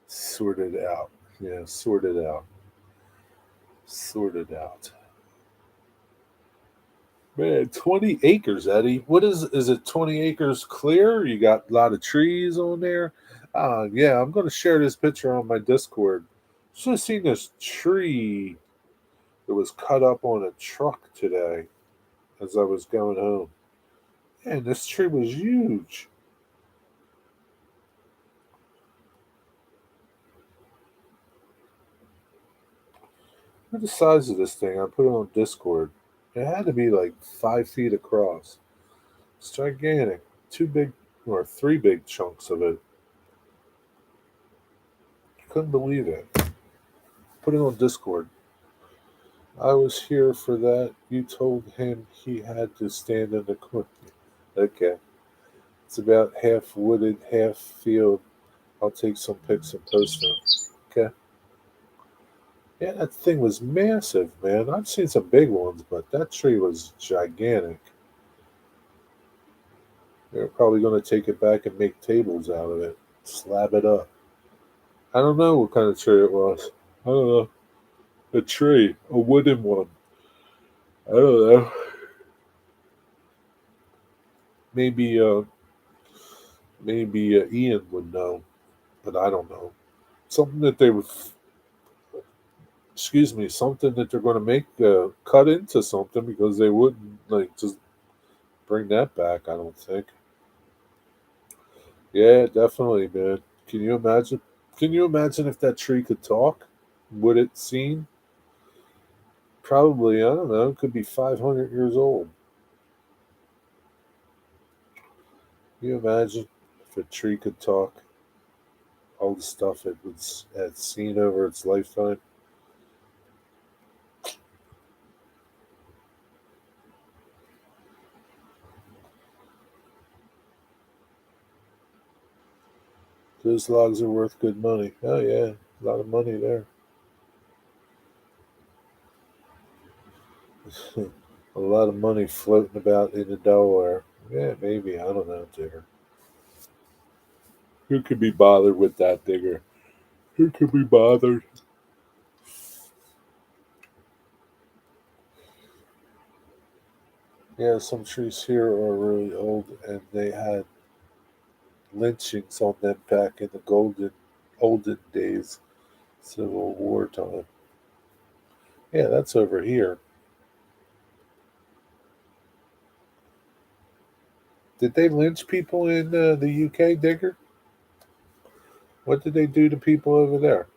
Sorted out. Yeah, sorted out. Sorted out. Man, 20 acres, Eddie. What is it 20 acres clear? You got a lot of trees on there? Yeah, I'm going to share this picture on my Discord. Just seen this tree that was cut up on a truck today as I was going home. Man, this tree was huge. Look at the size of this thing. I put it on Discord. It had to be like 5 feet across. It's gigantic. Two big or three big chunks of it. Couldn't believe it. Put it on Discord. I was here for that. You told him he had to stand in the corner. Okay. It's about half wooded, half field. I'll take some pics and post them. Okay. Yeah, that thing was massive, man. I've seen some big ones, but that tree was gigantic. They're probably going to take it back and make tables out of it, slab it up. I don't know what kind of tree it was. I don't know. A tree, a wooden one. I don't know. Maybe, maybe Ian would know, but I don't know. Something that they would, excuse me, something that they're going to make cut into something because they wouldn't like just bring that back. I don't think. Yeah, definitely, man. Can you imagine? Can you imagine if that tree could talk? Would it seem? Probably. I don't know. It could be 500 years old. Can you imagine if a tree could talk? All the stuff had seen over its lifetime. Those logs are worth good money. Oh yeah, a lot of money there. A lot of money floating about in the Delaware. Yeah, maybe. I don't know, Digger. Who could be bothered with that, Digger? Who could be bothered? Yeah, some trees here are really old, and they had lynchings on them back in the olden days, Civil War time. Yeah, that's over here. Did they lynch people in the UK, Digger? What did they do to people over there?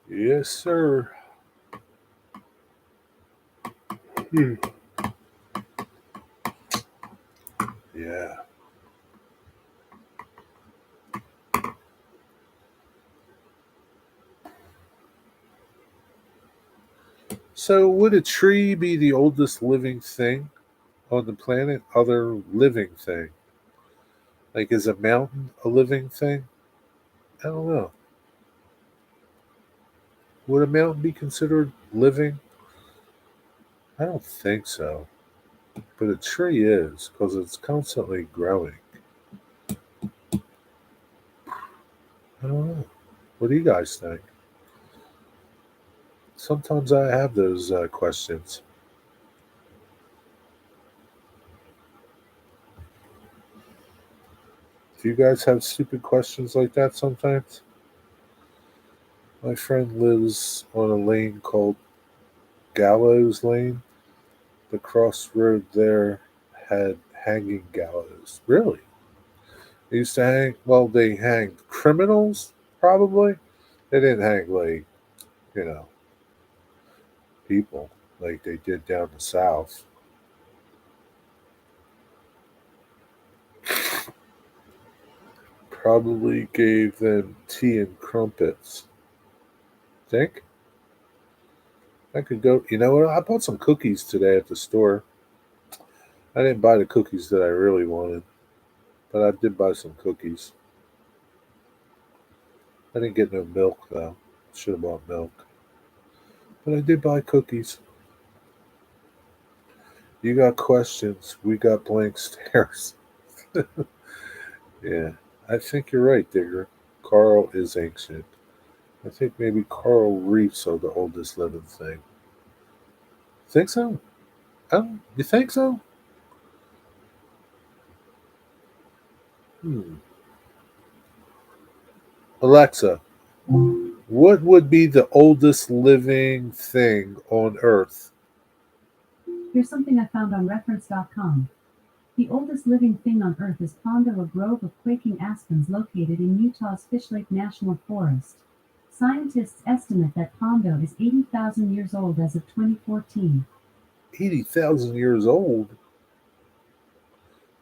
Yes, sir. Hmm. Yeah. So, would a tree be the oldest living thing on the planet? Other living thing? Like, is a mountain a living thing? I don't know. Would a mountain be considered living? I don't think so. But a tree is, because it's constantly growing. I don't know. What do you guys think? Sometimes I have those questions. Do you guys have stupid questions like that sometimes? My friend lives on a lane called Gallows Lane. The crossroad there had hanging gallows. Really? They used to hang, well, they hanged criminals, probably. They didn't hang, like, you know, people like they did down the south. Probably gave them tea and crumpets. Think? I could go. You know what? I bought some cookies today at the store. I didn't buy the cookies that I really wanted, but I did buy some cookies. I didn't get no milk though. Should have bought milk, but I did buy cookies. You got questions? We got blank stares. Yeah, I think you're right, Digger. Carl is ancient. I think maybe coral reefs are the oldest living thing. Think so? Oh, you think so? Hmm. Alexa, what would be the oldest living thing on Earth? Here's something I found on reference.com. The oldest living thing on Earth is Pondo, a grove of quaking aspens located in Utah's Fish Lake National Forest. Scientists estimate that Pondo is 80,000 years old as of 2014. 80,000 years old?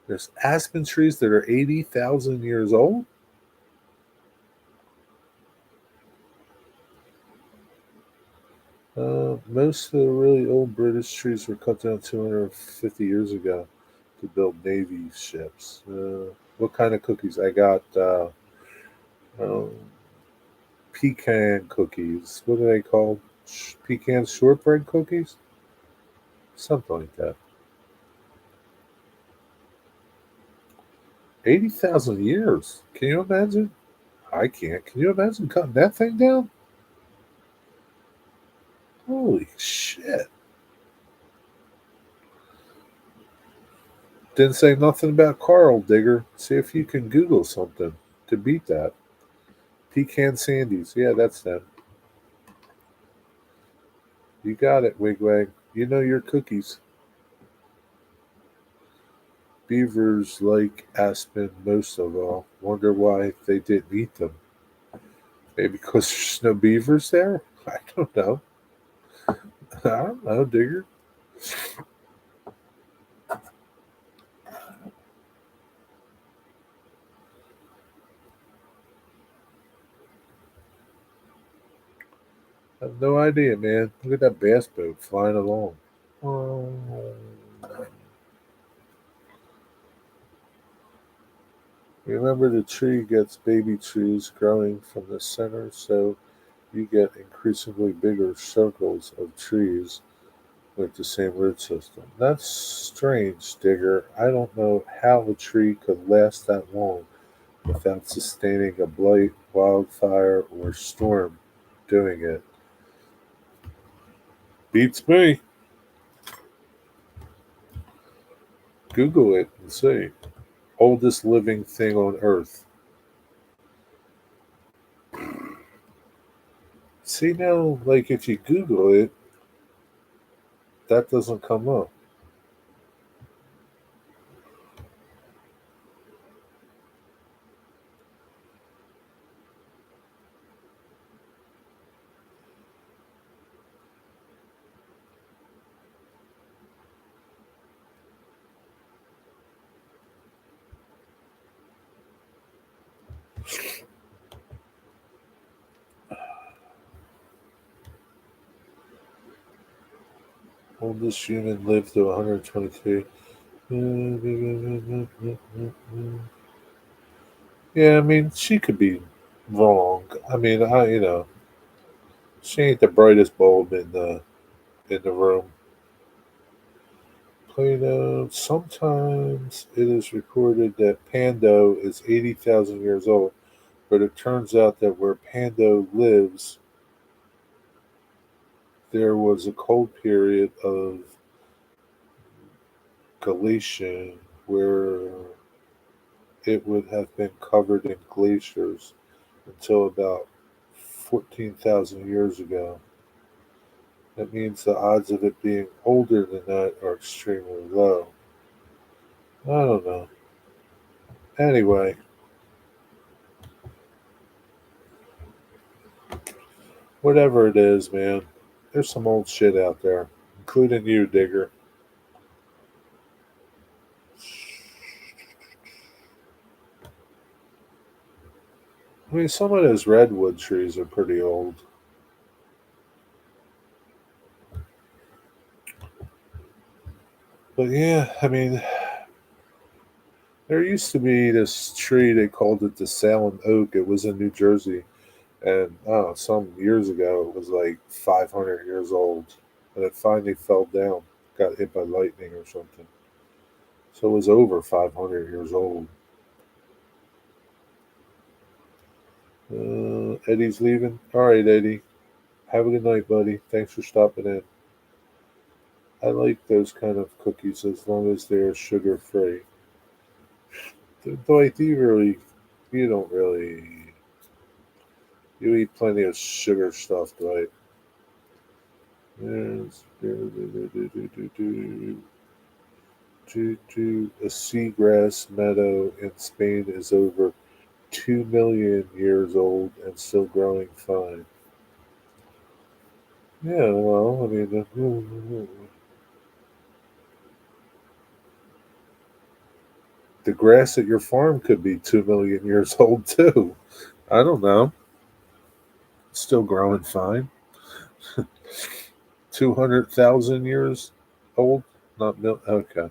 There's aspen trees that are 80,000 years old? Most of the really old British trees were cut down 250 years ago to build Navy ships. What kind of cookies? I got um, pecan cookies. What are they called? Pecan shortbread cookies? Something like that. 80,000 years. Can you imagine? I can't. Can you imagine cutting that thing down? Holy shit. Didn't say nothing about Carl, Digger. See if you can Google something to beat that. Pecan Sandies. Yeah, that's them. You got it, Wigwag. You know your cookies. Beavers like aspen most of all. Wonder why they didn't eat them. Maybe because there's no beavers there? I don't know. I don't know, Digger. I have no idea, man. Look at that bass boat flying along. Oh. Remember, the tree gets baby trees growing from the center, so you get increasingly bigger circles of trees with the same root system. That's strange, Digger. I don't know how a tree could last that long without sustaining a blight, wildfire, or storm doing it. Beats me. Google it and see. Oldest living thing on Earth. See now, like if you Google it, that doesn't come up. Oldest human lived to 123. Yeah, I mean, she could be wrong. I mean, she ain't the brightest bulb in the room. Plato. Sometimes it is reported that Pando is 80,000 years old, but it turns out that where Pando lives, there was a cold period of glaciation where it would have been covered in glaciers until about 14,000 years ago. That means the odds of it being older than that are extremely low. I don't know. Anyway, whatever it is, man, there's some old shit out there, including you, Digger. I mean, some of those redwood trees are pretty old. But yeah, I mean, there used to be this tree, they called it the Salem Oak. It was in New Jersey. And I don't know, some years ago, it was like 500 years old. And it finally fell down, got hit by lightning or something. So it was over 500 years old. Eddie's leaving. All right, Eddie. Have a good night, buddy. Thanks for stopping in. I like those kind of cookies as long as they're sugar free. Dwight, you don't really, you eat plenty of sugar stuff, Dwight. Yes. A seagrass meadow in Spain is over 2 million years old and still growing fine. Yeah, well, I mean, the grass at your farm could be 2 million years old too. I don't know. Still growing fine. 200,000 years old? Not okay.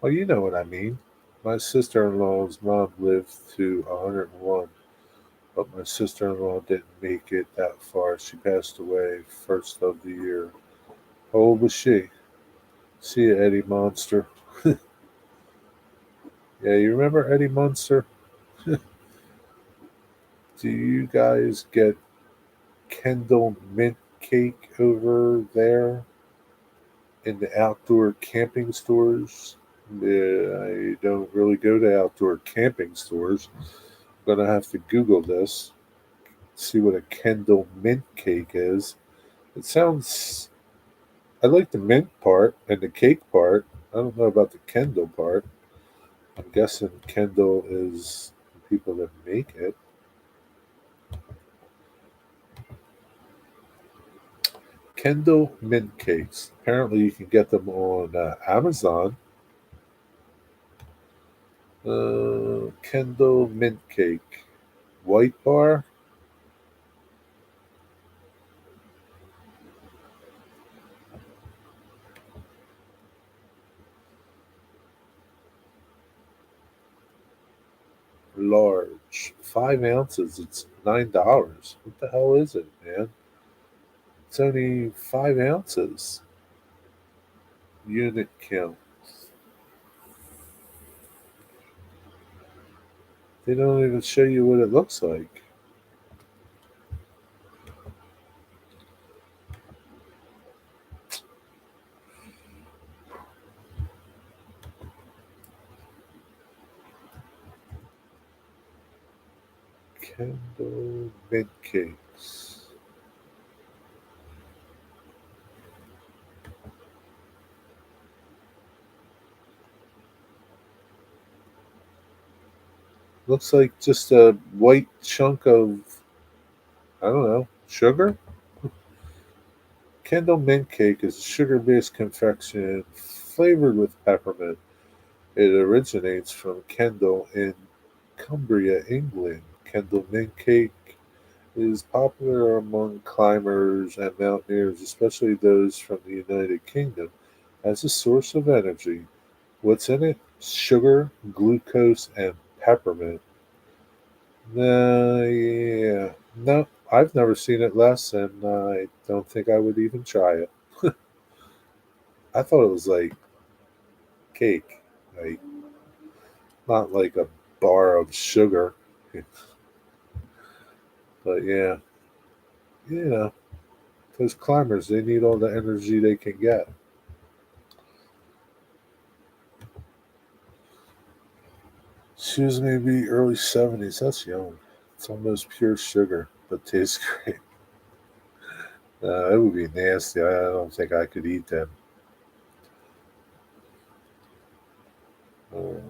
Well, you know what I mean. My sister in law's mom lived to 101, but my sister in law didn't make it that far. She passed away first of the year. How old was she? See you, Eddie Monster. Yeah, you remember Eddie Monster? Do you guys get Kendall mint cake over there in the outdoor camping stores? Yeah, I don't really go to outdoor camping stores. I'm gonna have to Google this, see what a Kendall mint cake is. It sounds. I like the mint part and the cake part. I don't know about the Kendall part. I'm guessing Kendall is the people that make it. Kendall mint cakes. Apparently, you can get them on Amazon. Kendall mint cake, white bar, large, 5 ounces. It's $9. What the hell is it, man? It's only 5 ounces. Unit count. They don't even show you what it looks like. Kendall mint cakes. Looks like just a white chunk of, I don't know, sugar. Kendall mint cake is a sugar-based confection flavored with peppermint. It originates from Kendal in Cumbria, England. Kendal mint cake It is popular among climbers and mountaineers, especially those from the United Kingdom, as a source of energy. What's in it? Sugar, glucose, and peppermint. Yeah. No, I've never seen it less, and I don't think I would even try it. I thought it was like cake, like not like a bar of sugar. But yeah, you know, those climbers, they need all the energy they can get. She was maybe early 70s. That's young. It's almost pure sugar, but tastes great. It would be nasty. I don't think I could eat them. Uh,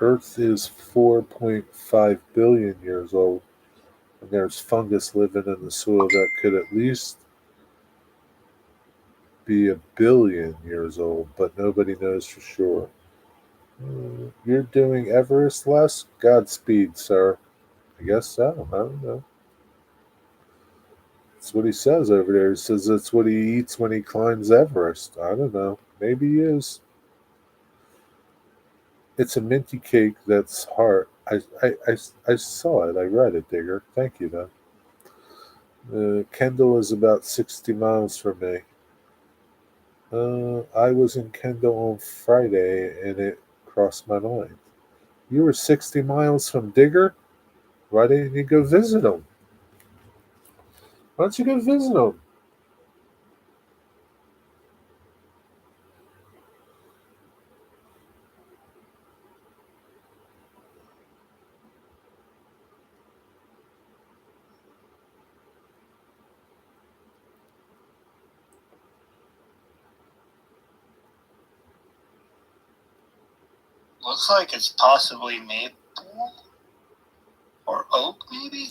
Earth is 4.5 billion years old, and there's fungus living in the soil that could at least be 1 billion years old, but nobody knows for sure. You're doing Everest less? Godspeed, sir. I guess so. I don't know. That's what he says over there. He says that's what he eats when he climbs Everest. I don't know. Maybe he is. It's a minty cake that's hard. I saw it. I read it, Digger. Thank you, though. Kendall is about 60 miles from me. I was in Kendall on Friday and it crossed my mind. You were 60 miles from Digger? Why didn't you go visit him? Why don't you go visit him? Looks like it's possibly maple or oak, maybe?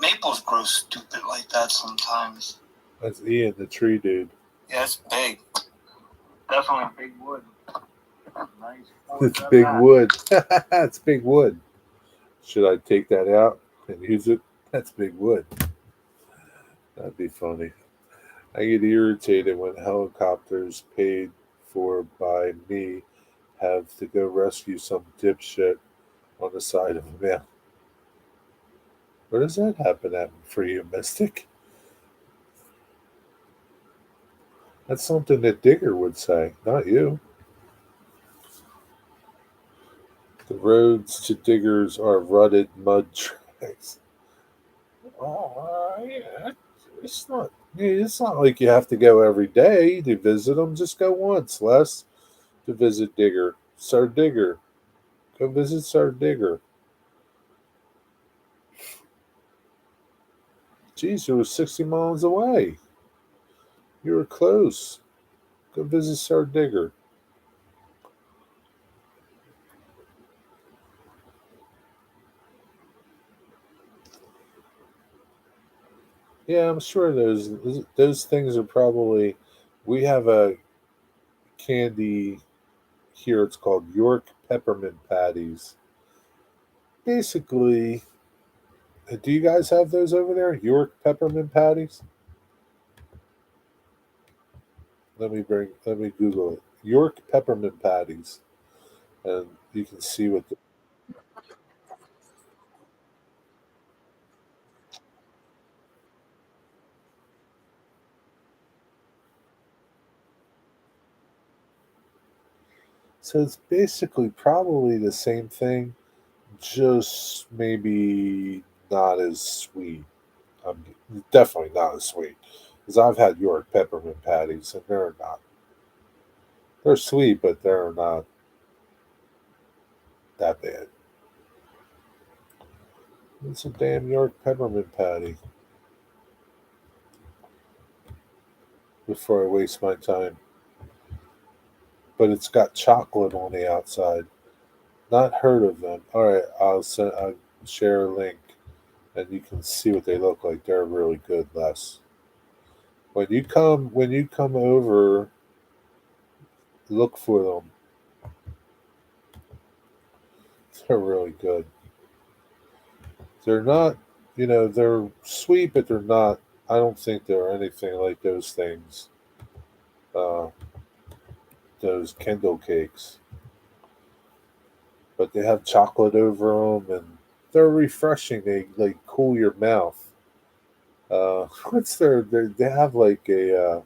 Maples grow stupid like that sometimes. That's Ian, the tree dude. Yeah, it's big. Definitely big wood. Nice. It's big wood. It's big wood. Should I take that out and use it? That's big wood. That'd be funny. I get irritated when helicopters paid for by me have to go rescue some dipshit on the side of a mountain. Where does that happen at for you, Mystic? That's something that Digger would say, not you. The roads to Diggers are rutted mud tracks. Oh, yeah. It's not. It's not like you have to go every day to visit them. Just go once, Les, to visit Digger, Sir Digger. Go visit Sir Digger. Geez, you were 60 miles away. You were close. Go visit Sir Digger. Yeah, I'm sure those things are probably. We have a candy here. It's called York peppermint patties. Basically, do you guys have those over there? York peppermint patties? Let me Google it. York peppermint patties, and you can see what. So it's basically probably the same thing, just maybe not as sweet. Um, Definitely not as sweet, because I've had York peppermint patties, and they're not. They're sweet, but they're not that bad. It's a damn York peppermint patty. Before I waste my time, but it's got chocolate on the outside. Not heard of them. All right, I'll share a link, and you can see what they look like. They're really good, Les. When you come over, look for them. They're really good. They're not. they're sweet, but they're not. I don't think they're anything like those things. Uh, those Kindle cakes, but they have chocolate over them, and they're refreshing. They like cool your mouth. What's they have like a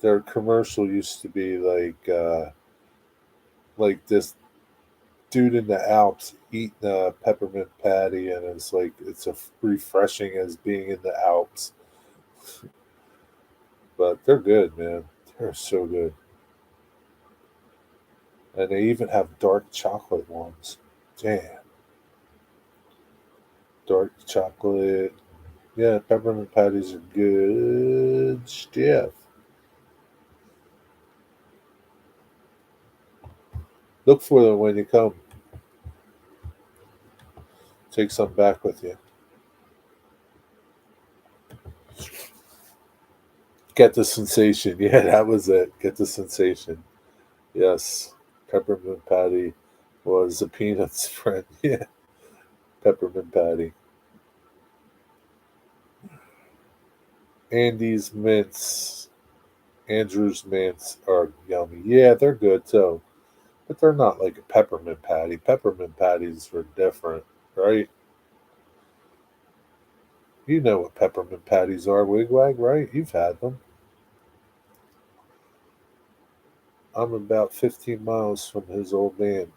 their commercial used to be like this dude in the Alps eating a peppermint patty, and it's a refreshing as being in the Alps. But they're good, man. They're so good, and they even have dark chocolate ones. Damn, dark chocolate. Yeah, peppermint patties are good stuff. Look for them when you come. Take some back with you. Get the sensation. Yeah, that was it. Get the sensation. Yes, peppermint patty was a peanuts friend. Yeah, peppermint patty. Andy's mints, Andrew's mints are yummy. Yeah, they're good too, but they're not like a peppermint patty. Peppermint patties are different, right? You know what peppermint patties are, Wigwag, right? You've had them. I'm about 15 miles from his old man.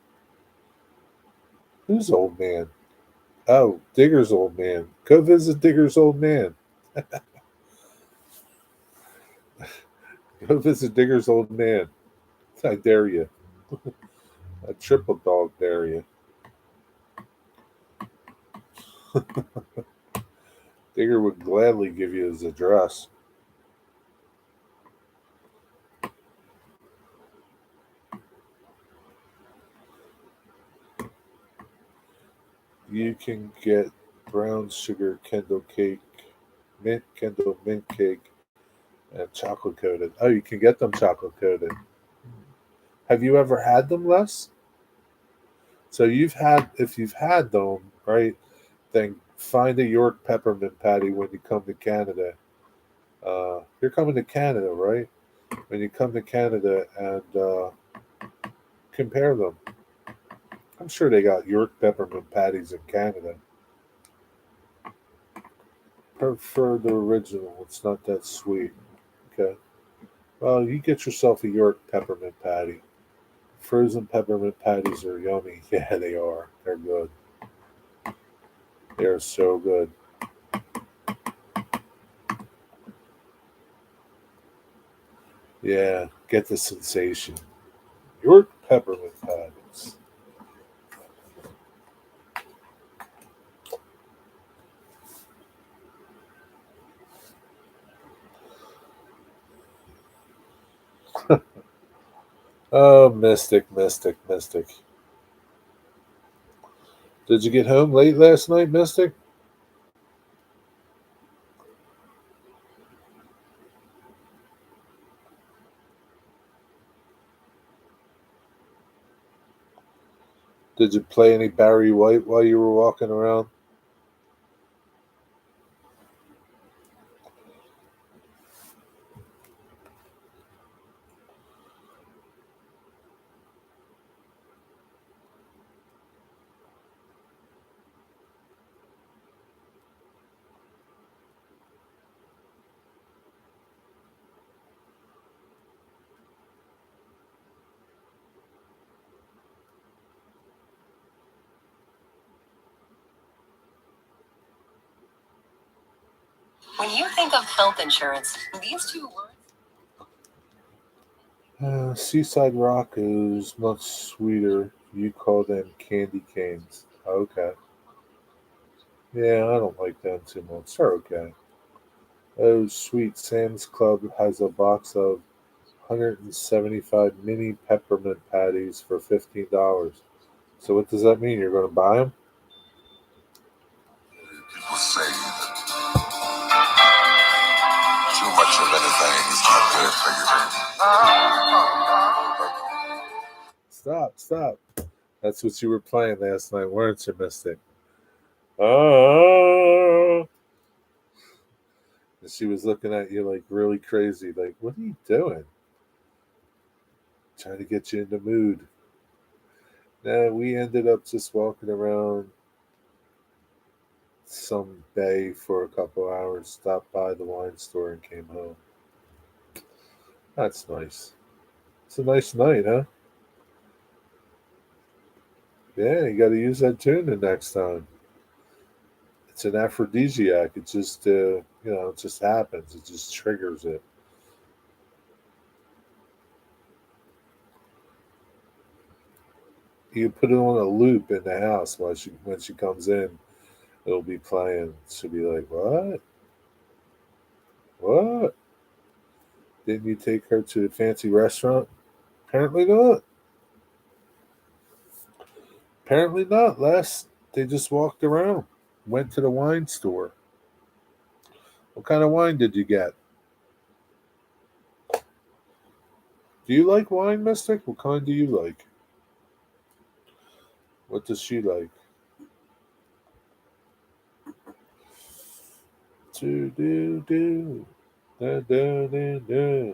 Whose old man? Oh, Digger's old man. Go visit Digger's old man. Go visit Digger's old man. I dare you. A triple dog dare you. Digger would gladly give you his address. You can get brown sugar Kendall cake, mint Kendall mint cake, and chocolate coated. Oh, you can get them chocolate coated. Have you ever had them, Les? So if you've had them, right, then find a York peppermint patty when you come to Canada. You're coming to Canada, right? When you come to Canada and compare them. I'm sure they got York peppermint patties in Canada. Prefer the original. It's not that sweet. Okay. Well, you get yourself a York peppermint patty. Frozen peppermint patties are yummy. Yeah, they are. They're good. They are so good. Yeah, get the sensation. York peppermint patties. Oh, Mystic, Mystic, Mystic. Did you get home late last night, Mystic? Did you play any Barry White while you were walking around? When you think of health insurance, these two words. Seaside Rock is much sweeter. You call them candy canes. Okay. Yeah, I don't like them too much. They're okay. Oh, sweet. Sam's Club has a box of 175 mini peppermint patties for $15. So what does that mean? You're going to buy them? People say too much of anything is not good for you. Stop, stop. That's what you were playing last night, weren't you, Mystic? Ah. And she was looking at you like really crazy, like, what are you doing? Trying to get you in the mood. Nah, we ended up just walking around some bay for a couple hours, stopped by the wine store, and came home. That's nice. It's a nice night, huh? Yeah, you got to use that tune the next time. It's an aphrodisiac. It just, it just happens. It just triggers it. You put it on a loop in the house while when she comes in. It'll be playing. She'll be like, "What? What? Didn't you take her to a fancy restaurant?" Apparently not. Apparently not. Last they just walked around. Went to the wine store. What kind of wine did you get? Do you like wine, Mystic? What kind do you like? What does she like? Do. Da, da, da, da.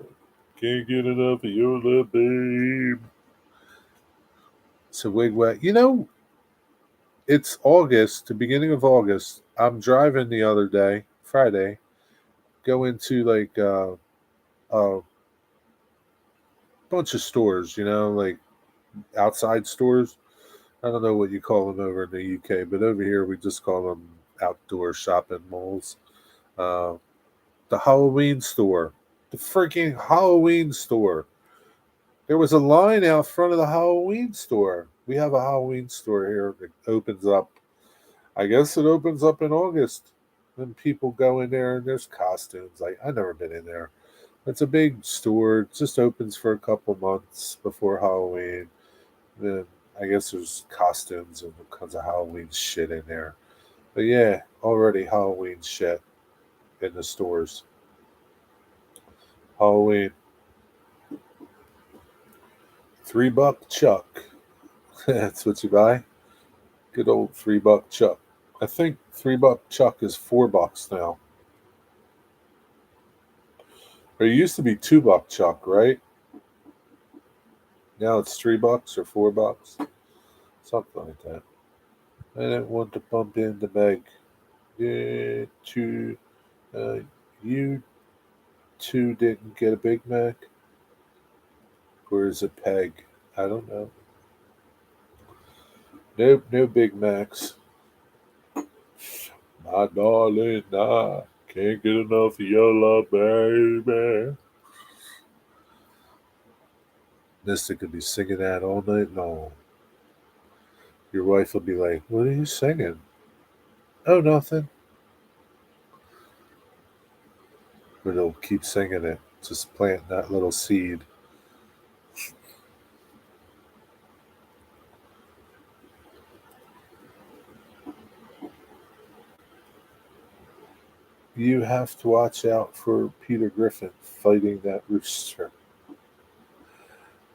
Can't get enough of your love, babe. So wigwag. It's August, the beginning of August. I'm driving the other day, Friday, go into like a bunch of stores, like outside stores. I don't know what you call them over in the UK, but over here we just call them outdoor shopping malls. Uh, the Halloween store, the freaking Halloween store. There was a line out front of the Halloween store. We have a Halloween store here that opens up. I guess it opens up in August. And people go in there and there's costumes. Like I've never been in there. It's a big store. It just opens for a couple months before Halloween. Then I guess there's costumes and all kinds of Halloween shit in there. But yeah, already Halloween shit in the stores. Halloween. $3 Chuck. That's what you buy. Good old $3 Chuck. I think $3 Chuck is $4 now. Or it used to be $2 Chuck, right? Now it's $3 or $4, something like that. I didn't want to bump into Meg. Yeah, uh, you two didn't get a Big Mac, or is it Peg? I don't know. Nope, no Big Macs. My darling, I can't get enough of your love, baby. Nista could be singing that all night long. Your wife will be like, "What are you singing?" "Oh, nothing." But he'll keep singing it. Just plant that little seed. You have to watch out for Peter Griffin fighting that rooster.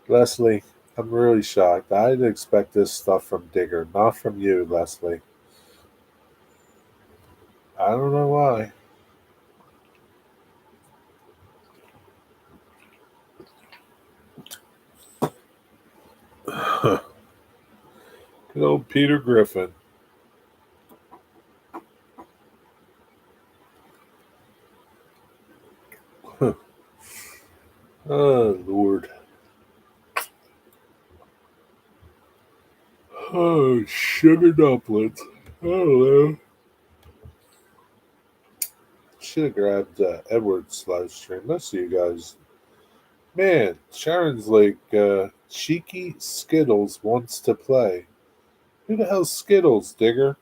Leslie, I'm really shocked. I didn't expect this stuff from Digger, not from you, Leslie. I don't know why. Good old Peter Griffin. Oh, Lord. Oh, sugar dumplings. Hello. Should have grabbed Edward's live stream. Most of you guys. Man, Sharon's like, Cheeky Skittles wants to play. Who the hell's Skittles, Digger?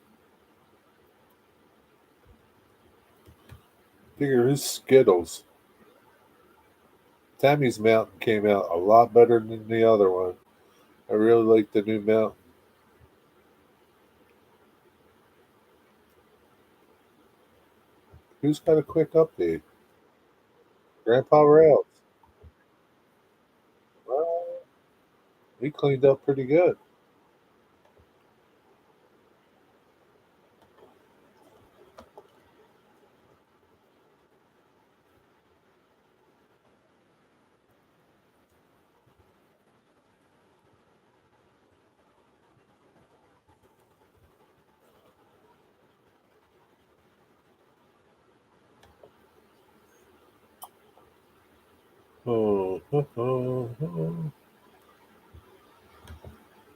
Digger, who's Skittles? Tammy's Mountain came out a lot better than the other one. I really like the new Mountain. Who's got a quick update? Grandpa Rails. Well, he cleaned up pretty good. Oh,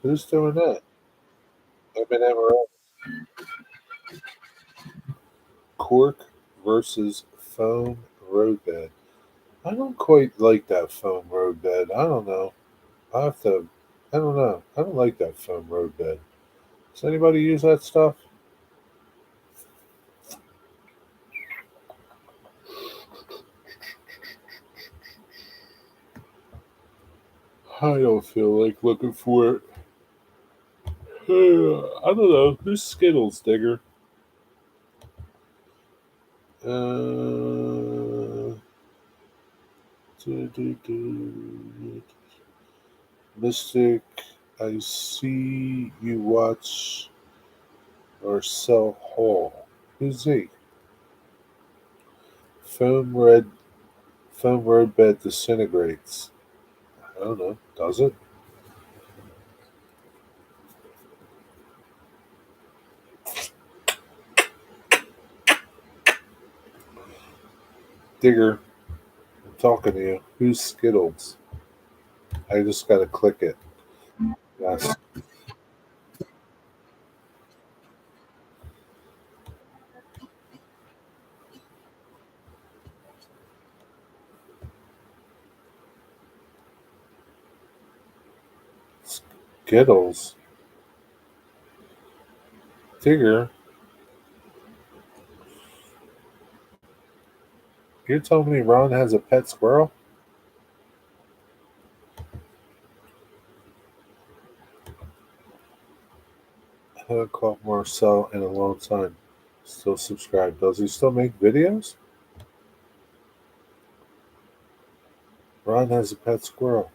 who's doing that? Eminem or Cork versus Foam Roadbed. I don't quite like that foam roadbed. I don't know. I have to. I don't know. I don't like that foam roadbed. Does anybody use that stuff? I don't feel like looking for it. I don't know. Who's Skittles, Digger? Uh, Mystic, I see you watch or sell Hall. Who's he? Foam red, foam roadbed disintegrates. I don't know. Does it? Digger, I'm talking to you. Who's Skittles? I just gotta click it. Yes. Skittles. Digger, you're telling me Ron has a pet squirrel? I haven't caught Marcel in a long time. Still subscribed. Does he still make videos? Ron has a pet squirrel.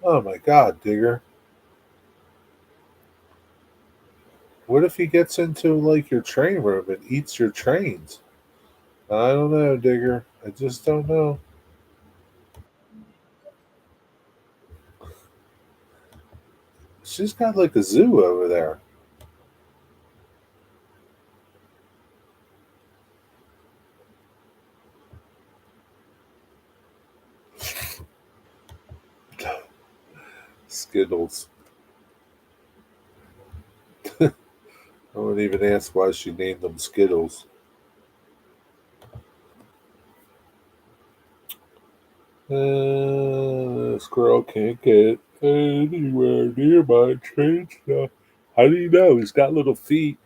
Oh my god, Digger. What if he gets into like your train room and eats your trains? I don't know, Digger. I just don't know. She's got like a zoo over there. Skittles. I wouldn't even ask why she named them Skittles. Squirrel can't get anywhere near my train stuff. How do you know? He's got little feet.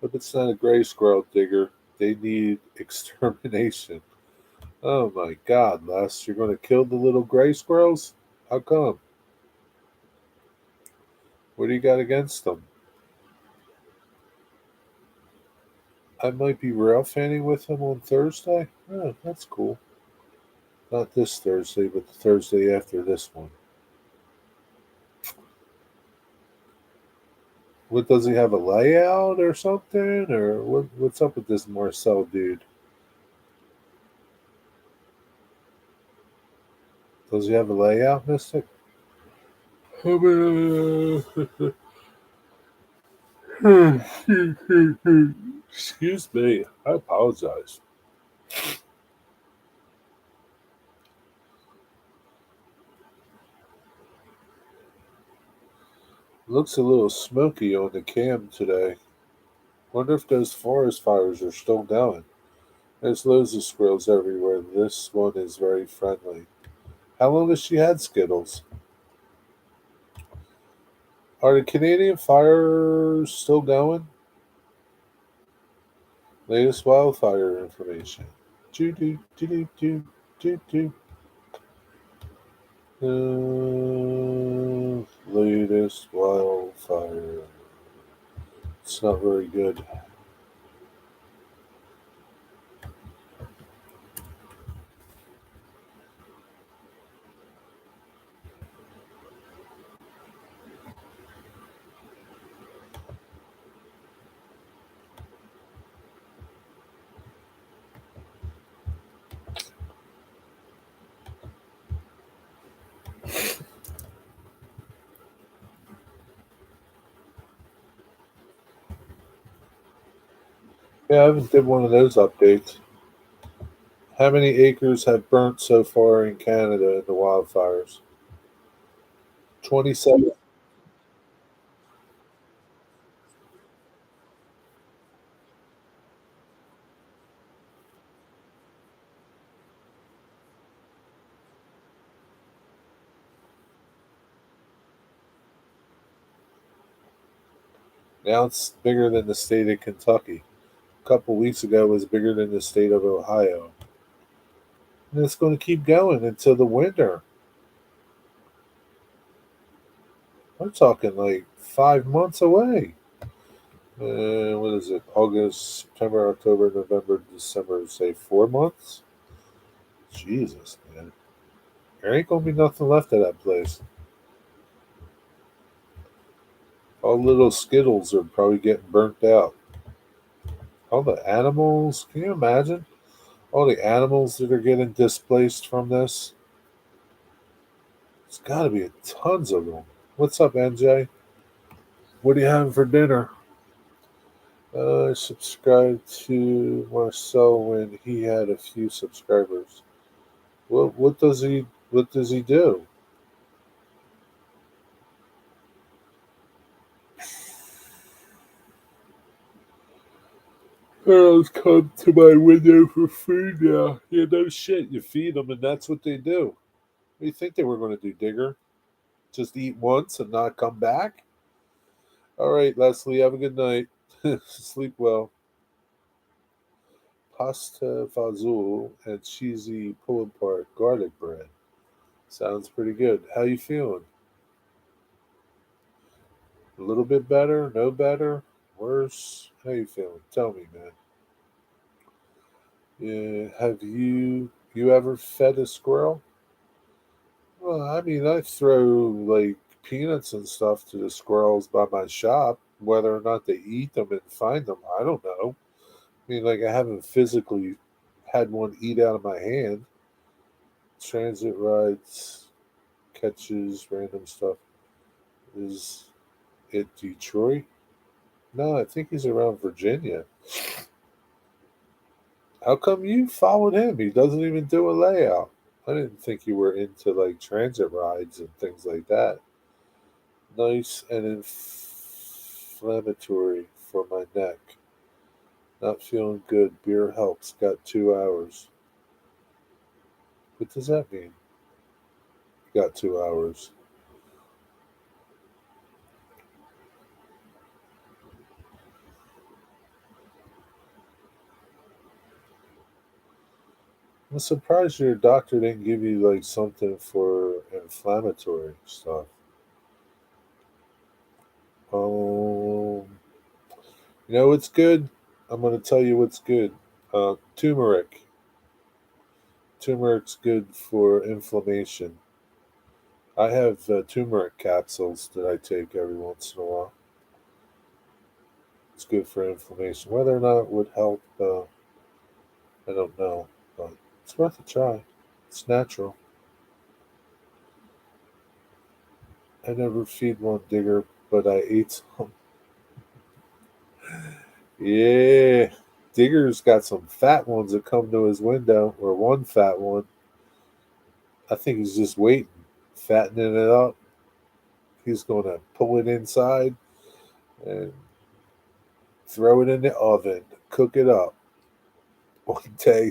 But it's not a gray squirrel, Digger. They need extermination. Oh my god, Les, you're going to kill the little gray squirrels? How come? What do you got against them? I might be rail fanning with him on Thursday. Oh, that's cool. Not this Thursday, but the Thursday after this one. What does he have a layout or something, or what's up with this Marcel dude? Does he have a layout, Mystic? Excuse me. I apologize. Looks a little smoky on the cam today. Wonder if those forest fires are still going. There's loads of squirrels everywhere. This one is very friendly. How long has she had Skittles? Are the Canadian fires still going? Latest wildfire information. Do do do do do do do. Latest wildfire. It's not very good. Yeah, I haven't did one of those updates. How many acres have burnt so far in Canada in the wildfires? 27. Now it's bigger than the state of Kentucky. A couple weeks ago it was bigger than the state of Ohio. And it's going to keep going until the winter. We're talking like 5 months away. What is it? August, September, October, November, December. Say 4 months. Jesus, man, there ain't gonna be nothing left of that place. All the little skittles are probably getting burnt out. All the animals. Can you imagine all the animals that are getting displaced from this? It's got to be tons of them. What's up, NJ? What are you having for dinner? I subscribed to Marcel when he had a few subscribers. What does he do? Girls come to my window for food now. Yeah, no shit. You feed them, and that's what they do. What do you think they were going to do, Digger? Just eat once and not come back? All right, Leslie, have a good night. Sleep well. Pasta fazool and cheesy pull-apart garlic bread. Sounds pretty good. How you feeling? A little bit better? No better? Worse? How you feeling? Tell me, man. Yeah, have you ever fed a squirrel? Well, I mean, I throw like peanuts and stuff to the squirrels by my shop. Whether or not they eat them and find them, I don't know. I mean, like I haven't physically had one eat out of my hand. Transit rides, catches, random stuff. Is it Detroit? No, I think he's around Virginia. How come you followed him? He doesn't even do a layout. I didn't think you were into like transit rides and things like that. Nice and inflammatory for my neck. Not feeling good. Beer helps. Got 2 hours. What does that mean? Got 2 hours. I'm surprised your doctor didn't give you like something for inflammatory stuff. Um, you know what's good? I'm gonna tell you what's good. Turmeric. Turmeric's good for inflammation. I have turmeric capsules that I take every once in a while. It's good for inflammation. Whether or not it would help, I don't know, but it's worth a try. It's natural. I never feed one, Digger, but I ate some. Yeah, Digger's got some fat ones that come to his window, or one fat one. I think he's just waiting, fattening it up. He's going to pull it inside and throw it in the oven, cook it up. One day,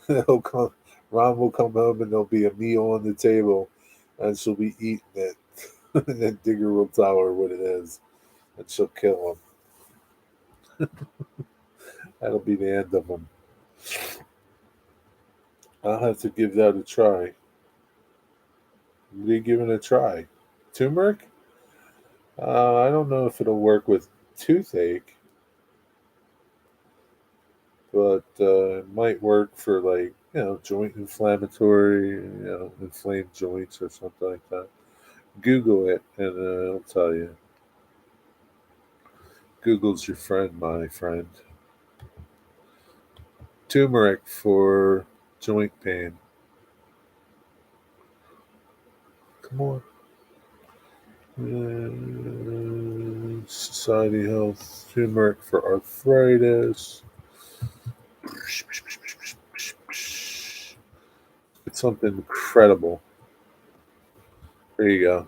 he'll come. Ron will come home and there'll be a meal on the table, and she'll be eating it. And then Digger will tell her what it is, and she'll kill him. That'll be the end of him. I'll have to give that a try. What are you giving a try? Turmeric? I don't know if it'll work with toothache, but it might work for like joint inflammatory, inflamed joints or something like that. Google it, and I'll tell you. Google's your friend, my friend. Turmeric for joint pain. Come on. Society Health. Turmeric for arthritis. something incredible. There you go.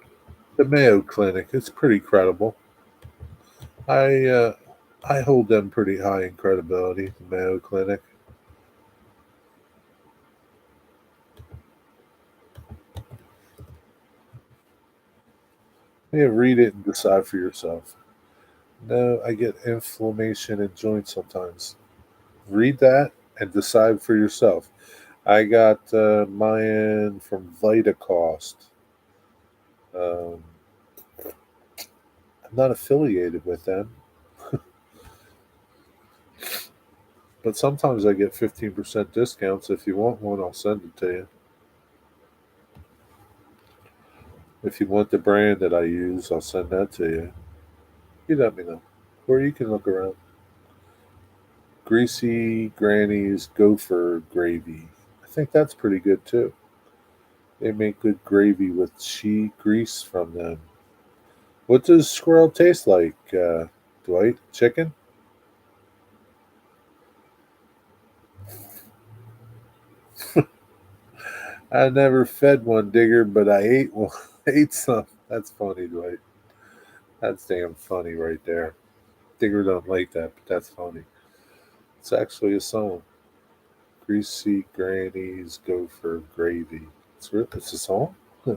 The Mayo Clinic. It's pretty credible. I uh, I hold them pretty high in credibility. The Mayo Clinic. Yeah, read it and decide for yourself. No, I get inflammation in joints sometimes. Read that and decide for yourself. I got mine from VitaCost. Um, I'm not affiliated with them, but sometimes I get 15% discounts. If you want one, I'll send it to you. If you want the brand that I use, I'll send that to you. You let me know. Or you can look around. Greasy Granny's Gopher Gravy. I think that's pretty good too. They make good gravy with grease from them. What does squirrel taste like, Dwight? Chicken? I never fed one, Digger, but I ate one. Ate some. That's funny, Dwight. That's damn funny right there. Digger don't like that, but that's funny. It's actually a song. Greasy Granny's Gopher Gravy. It's a song? Huh.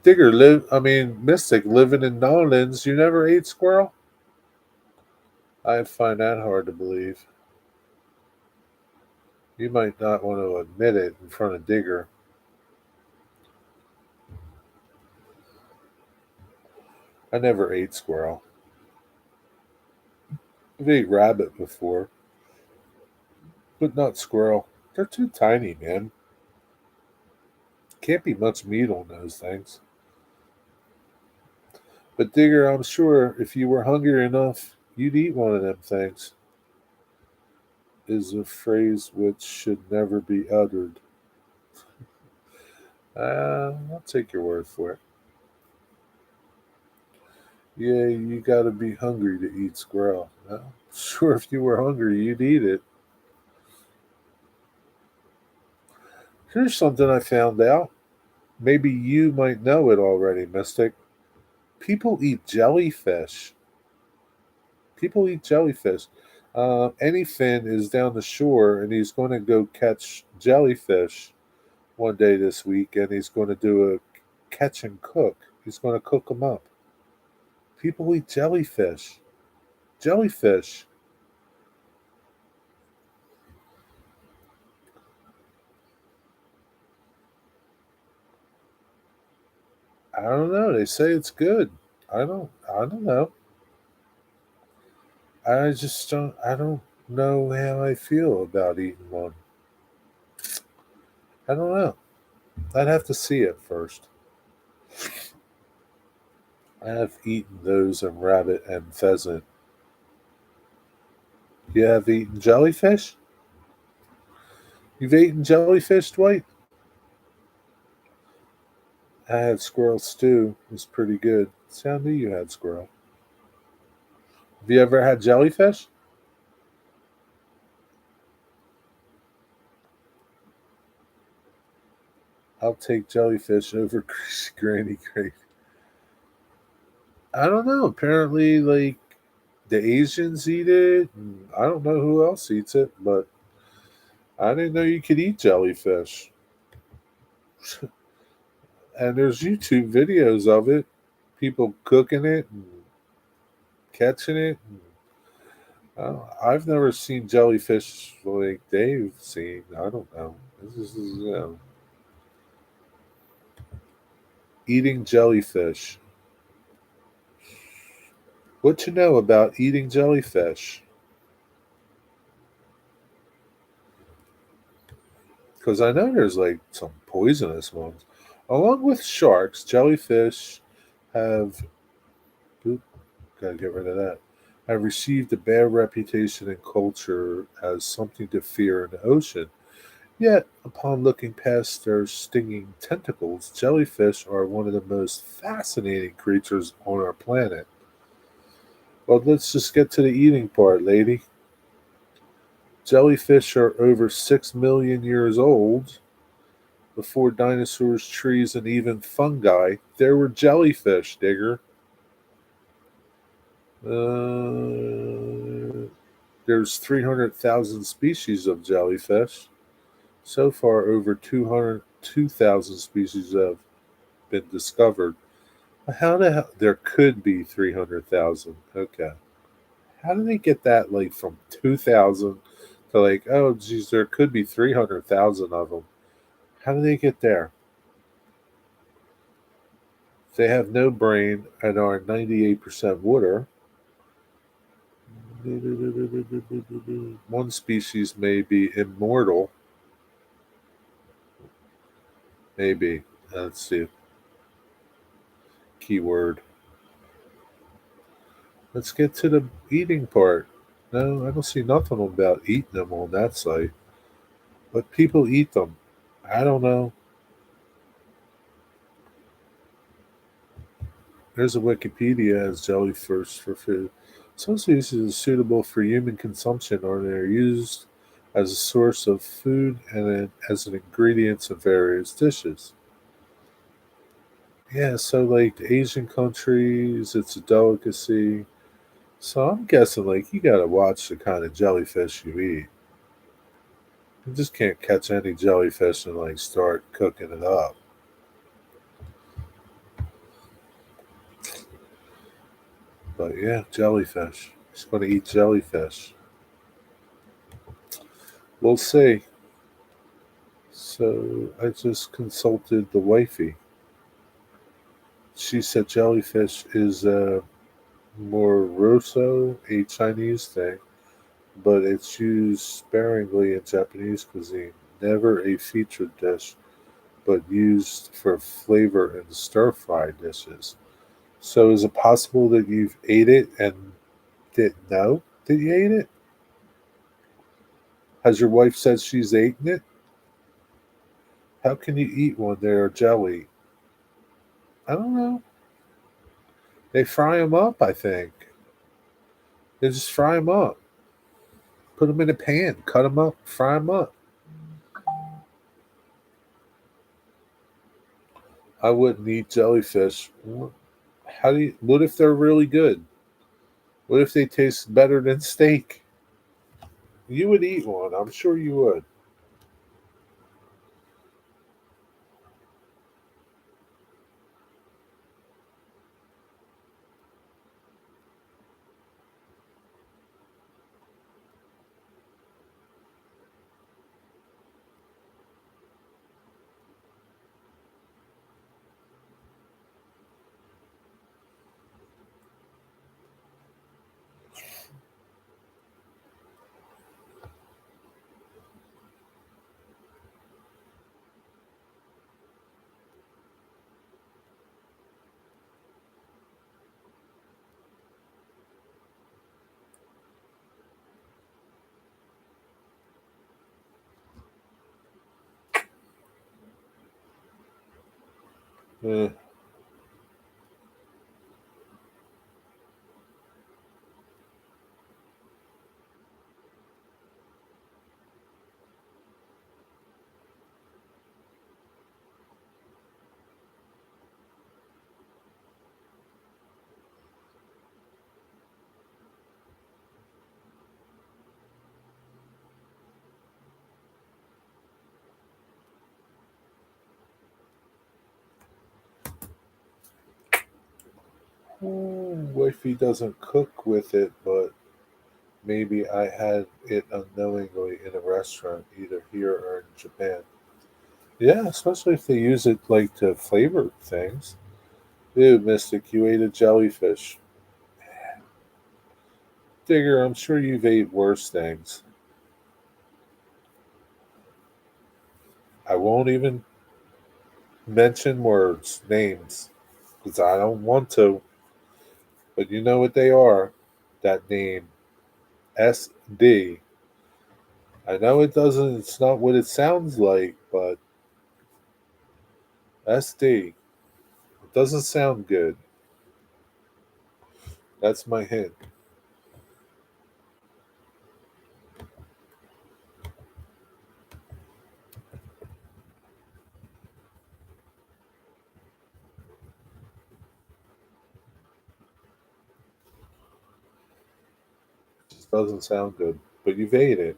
Mystic living in Nolans, you never ate squirrel? I find that hard to believe. You might not want to admit it in front of Digger. I never ate squirrel. I've ate rabbit before, but not squirrel. They're too tiny, man. Can't be much meat on those things. But Digger, I'm sure if you were hungry enough, you'd eat one of them things. Is a phrase which should never be uttered. I'll take your word for it. Yeah, you gotta be hungry to eat squirrel. Well, sure, if you were hungry, you'd eat it. Here's something I found out. Maybe you might know it already, Mystic. People eat jellyfish. People eat jellyfish. Any Finn is down the shore and he's going to go catch jellyfish one day this week and he's going to do a catch and cook. He's going to cook them up. People eat jellyfish. Jellyfish. I don't know. They say it's good. I don't know. I don't know how I feel about eating one. I don't know. I'd have to see it first. I have eaten those and rabbit and pheasant. You have eaten jellyfish? You've eaten jellyfish, Dwight? I had squirrel stew. It was pretty good. See, I knew you had squirrel. Have you ever had jellyfish? I'll take jellyfish over granny gravy. I don't know. Apparently, like the Asians eat it. And I don't know who else eats it, but I didn't know you could eat jellyfish. And there's YouTube videos of it, people cooking it and catching it. I've never seen jellyfish like they've seen. I don't know. This is eating jellyfish. What you know about eating jellyfish? Because I know there's like some poisonous ones. Along with sharks, jellyfish have. Oop, gotta get rid of that. Have received a bad reputation in culture as something to fear in the ocean. Yet, upon looking past their stinging tentacles, jellyfish are one of the most fascinating creatures on our planet. Well, let's just get to the eating part, lady. Jellyfish are over 6 million years old. Before dinosaurs, trees, and even fungi, there were jellyfish, Digger. There's 300,000 species of jellyfish. So far, over 202,000 species have been discovered. How the hell? There could be 300,000. Okay. How did they get that, like, from 2,000 to, like, oh, geez, there could be 300,000 of them? How did they get there? They have no brain and are 98% water. One species may be immortal. Maybe. Let's see. Keyword. Let's get to the eating part. No, I don't see nothing about eating them on that site. But people eat them. I don't know. There's a Wikipedia as jellyfish for food. Some species are suitable for human consumption or they are used as a source of food and as an ingredient in various dishes. Yeah, so like the Asian countries, it's a delicacy. So I'm guessing like you gotta watch the kind of jellyfish you eat. You just can't catch any jellyfish and like start cooking it up. But yeah, jellyfish. He's gonna eat jellyfish. We'll see. So I just consulted the wifey. She said jellyfish is moroso, a Chinese thing, but it's used sparingly in Japanese cuisine. Never a featured dish, but used for flavor in stir fry dishes. So is it possible that you've ate it and didn't know that you ate it? Has your wife said she's eaten it? How can you eat one that are jelly? I don't know. They fry them up, I think. They just fry them up. Put them in a pan, cut them up, fry them up. I wouldn't eat jellyfish. How do you? What if they're really good? What if they taste better than steak? You would eat one. I'm sure you would. Eh. Wifey doesn't cook with it, but maybe I had it unknowingly in a restaurant, either here or in Japan. Yeah, especially if they use it like to flavor things. Dude, Mystic, you ate a jellyfish. Digger, I'm sure you've ate worse things. I won't even mention words, names, because I don't want to. But you know what they are. That name, SD. I know it doesn't. It's not what it sounds like, but SD. It doesn't sound good. That's my hint. doesn't sound good, but you've ate it.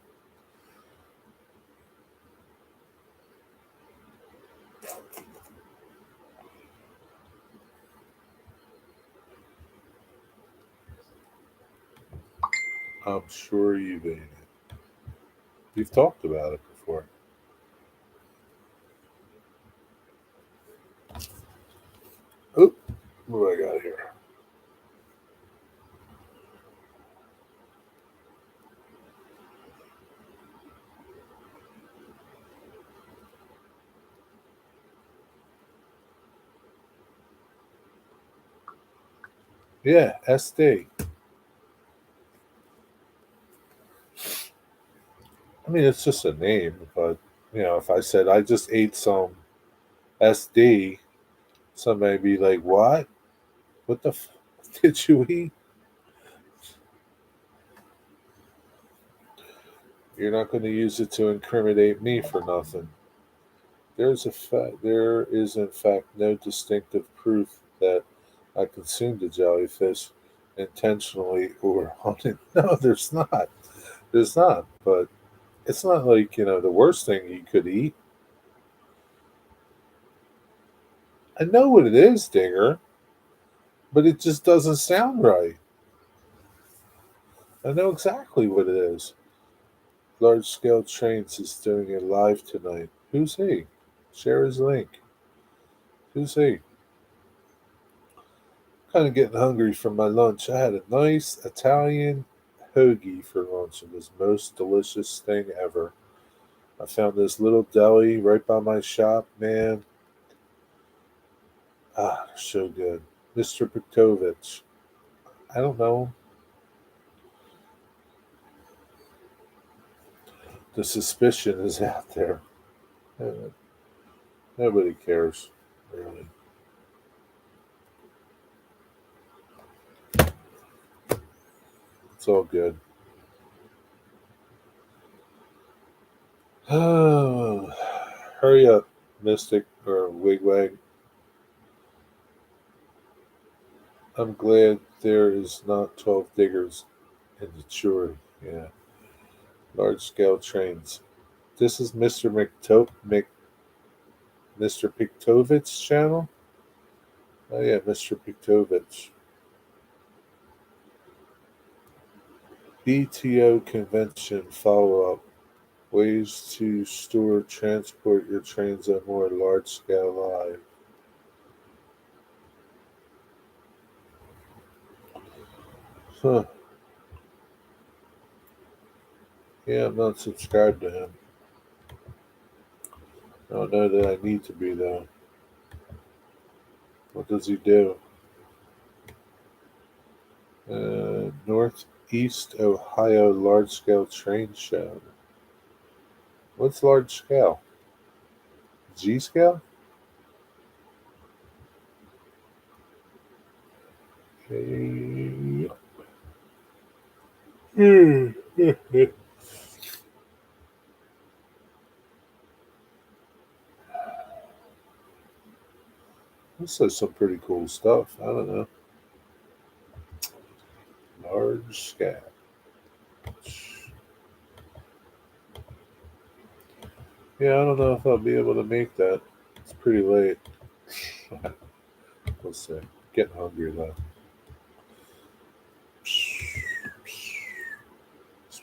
I'm sure you've ate it. You've talked about it before. Oop, what do I got here? Yeah, SD. I mean, it's just a name, but if I said I just ate some SD, somebody would be like, "What? What the did you eat?" You're not going to use it to incriminate me for nothing. There is in fact no distinctive proof that I consumed a jellyfish intentionally or on it. No, there's not. There's not. But it's not like the worst thing you could eat. I know what it is, Dinger, but it just doesn't sound right. I know exactly what it is. Large Scale Trains is doing it live tonight. Who's he? Share his link. Who's he? Kind of getting hungry for my lunch. I had a nice Italian hoagie for lunch. It was the most delicious thing ever. I found this little deli right by my shop. Man, so good. Mr. Piktovich. I don't know. The suspicion is out there. Uh, Nobody cares, really. It's all good. Oh, hurry up, Mystic or Wigwag. I'm glad there is not 12 diggers in the jury. Yeah, large scale trains. This is Mr. Piktovich's channel. Oh yeah, Mr. Piktovich. BTO convention follow up. Ways to store transport your trains on more large scale live. Huh. Yeah, I'm not subscribed to him. I don't know that I need to be though. What does he do? Northeast Ohio large scale train show. What's large scale? G scale? Okay. This is some pretty cool stuff. I don't know. Large scale. Yeah, I don't know if I'll be able to make that. It's pretty late. We'll see. Getting hungry though.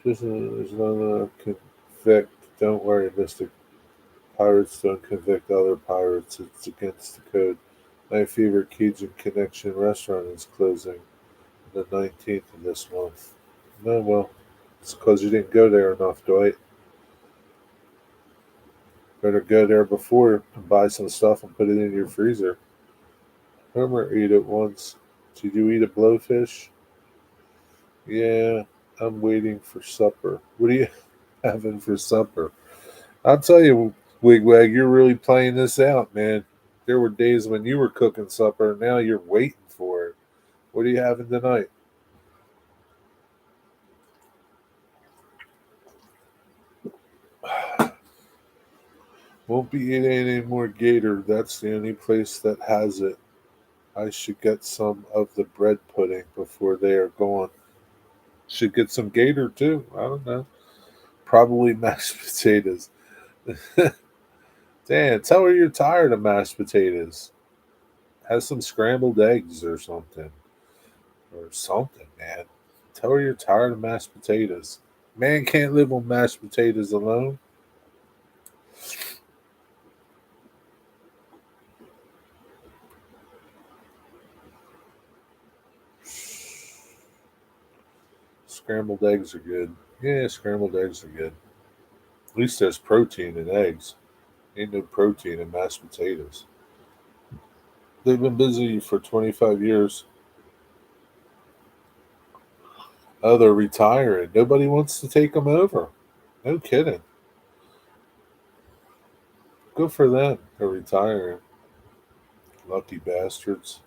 There's no convict. Don't worry, Mystic. Pirates don't convict other pirates. It's against the code. My favorite Cajun Connection restaurant is closing the 19th of this month. No, well, it's because you didn't go there enough, Dwight. Better go there before and buy some stuff and put it in your freezer. Homer ate it once. Did you eat a blowfish? Yeah, I'm waiting for supper. What are you having for supper? I'll tell you, Wigwag, you're really playing this out, man. There were days when you were cooking supper, and now you're waiting for it. What are you having tonight? Won't be eating any more gator. That's the only place that has it. I should get some of the bread pudding before they are gone. Should get some gator too. I don't know. Probably mashed potatoes. Dan, tell her you're tired of mashed potatoes. Have some scrambled eggs or something. Or something, man. Tell her you're tired of mashed potatoes. Man can't live on mashed potatoes alone. Scrambled eggs are good. Yeah, scrambled eggs are good. At least there's protein in eggs. Ain't no protein in mashed potatoes. They've been busy for 25 years. Oh, they're retiring. Nobody wants to take them over. No kidding. Good for them. They're retiring. Lucky bastards.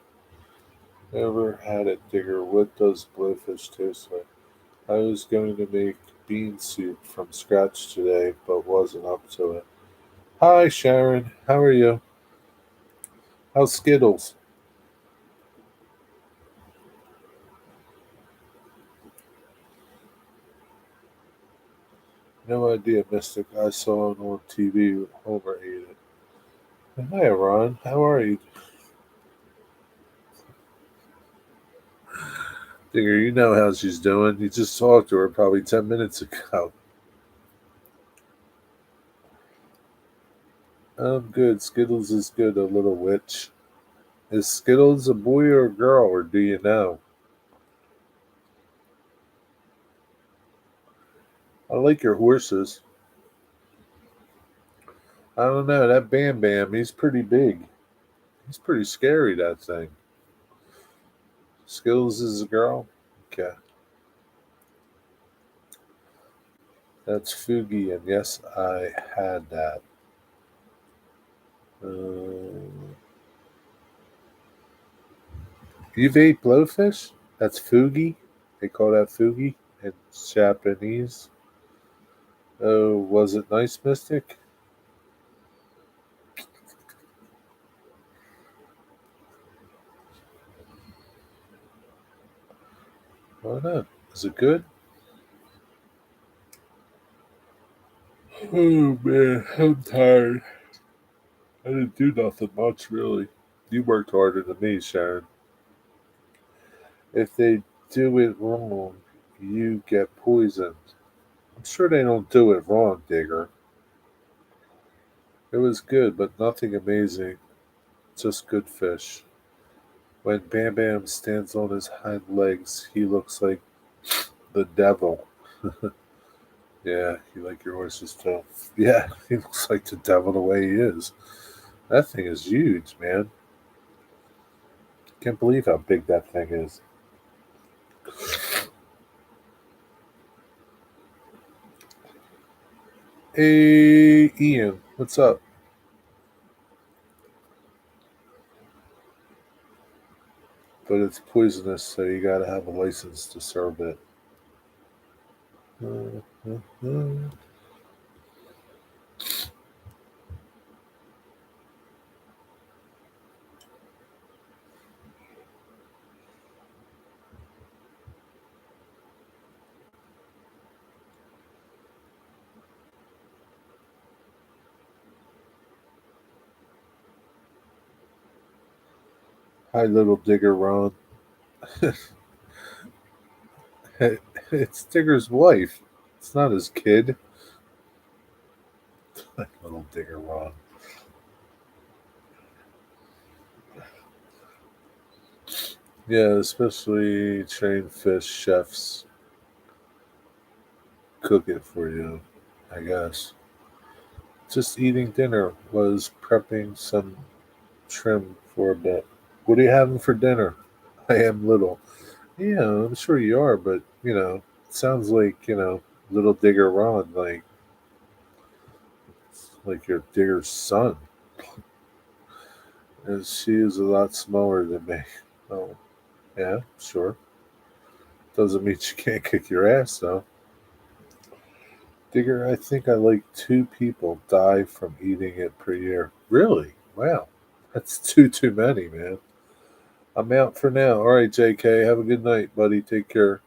Never had it, Digger. What does blowfish taste like? I was going to make bean soup from scratch today, but wasn't up to it. Hi, Sharon. How are you? How's Skittles? No idea, Mystic. I saw it on TV. Homer ate it. Hi, Ron. How are you? Digger, you know how she's doing. You just talked to her probably 10 minutes ago. I'm good. Skittles is good, a little witch. Is Skittles a boy or a girl, or do you know? I like your horses. I don't know. That Bam Bam, he's pretty big. He's pretty scary, that thing. Skittles is a girl? Okay. That's Fugi, and yes, I had that. You've ate blowfish? That's Fugi? They call that Fugi in Japanese. Oh, was it nice, Mystic? Why not? Is it good? Oh man, I'm tired. I didn't do nothing much, really. You worked harder than me, Sharon. If they do it wrong, you get poisoned. I'm sure they don't do it wrong, Digger. It was good, but nothing amazing. Just good fish. When Bam Bam stands on his hind legs, he looks like the devil. Yeah, you like your horses too. Yeah, he looks like the devil the way he is. That thing is huge, man. Can't believe how big that thing is. Hey, Ian, what's up? But it's poisonous, so you gotta have a license to serve it. Hi, little Digger Ron. It's Digger's wife. It's not his kid. Little Digger Ron. Yeah, especially trained fish chefs cook it for you, I guess. Just eating dinner was prepping some trim for a bit. What are you having for dinner? I am little. Yeah, I'm sure you are, but it sounds like, little Digger Ron, like your Digger's son. And she is a lot smaller than me. Oh, yeah, sure. Doesn't mean she can't kick your ass, though. Digger, I think I like 2 people die from eating it per year. Really? Wow. That's too many, man. I'm out for now. All right, JK. Have a good night, buddy. Take care.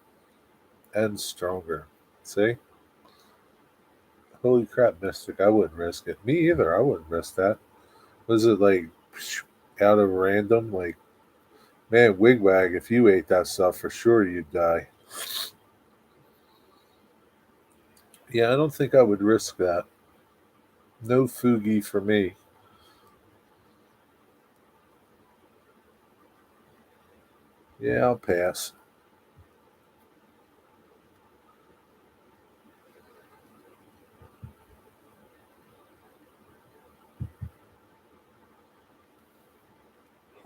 and stronger. See? Holy crap, Mystic. I wouldn't risk it. Me either. I wouldn't risk that. Was it like out of random? Like, man, Wigwag, if you ate that stuff, for sure you'd die. Yeah, I don't think I would risk that. No Fugi for me. Yeah, I'll pass.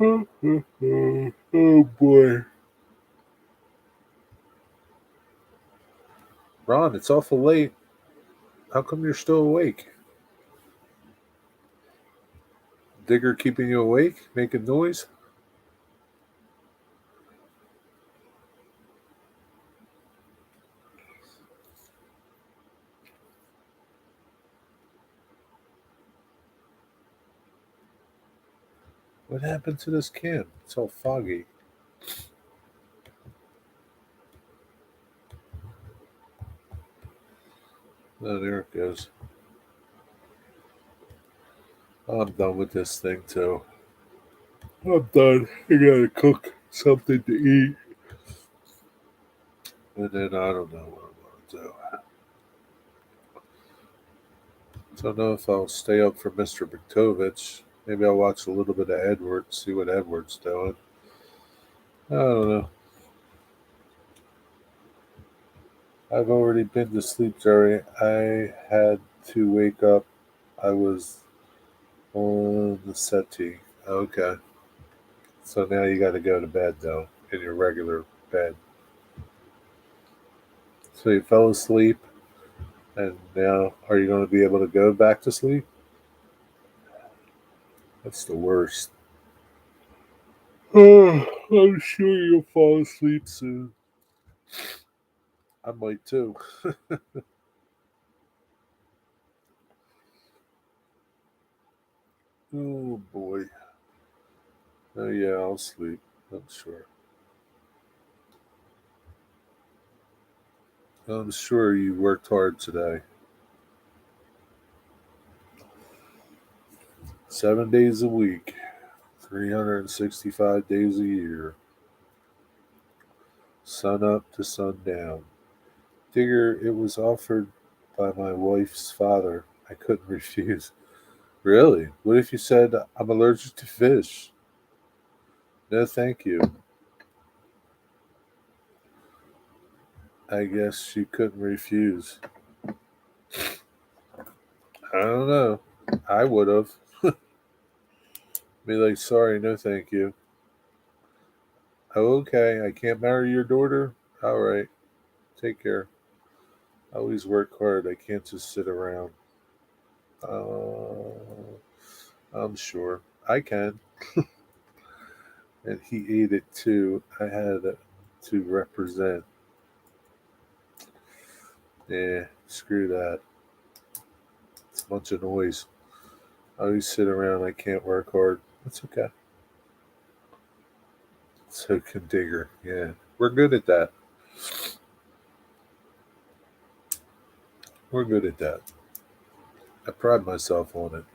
Oh boy. Ron, it's awful late. How come you're still awake? Digger keeping you awake? Making noise? What happened to this can? It's all foggy. Oh, there it goes. I'm done with this thing too. I'm done. I gotta cook something to eat. And then I don't know what I'm gonna do. Don't know if I'll stay up for Mr. Buktovich. Maybe I'll watch a little bit of Edward, see what Edward's doing. I don't know. I've already been to sleep, Jerry. I had to wake up. I was on the settee. Okay. So now you got to go to bed, though, in your regular bed. So you fell asleep, and now are you going to be able to go back to sleep? That's the worst. I'm sure you'll fall asleep soon. I might too. Oh boy. Oh yeah, I'll sleep. I'm sure. I'm sure you worked hard today. 7 days a week, 365 days a year, sun up to sundown. Digger, it was offered by my wife's father. I couldn't refuse. Really? What if you said I'm allergic to fish? No, thank you. I guess she couldn't refuse. I don't know. I would have. Be like, sorry, no thank you. Oh, okay, I can't marry your daughter? All right, take care. I always work hard. I can't just sit around. Uh, I'm sure. I can. And he ate it too. I had to represent. Yeah, screw that. It's a bunch of noise. I always sit around. I can't work hard. That's okay. So can Digger. Yeah, we're good at that. We're good at that. I pride myself on it.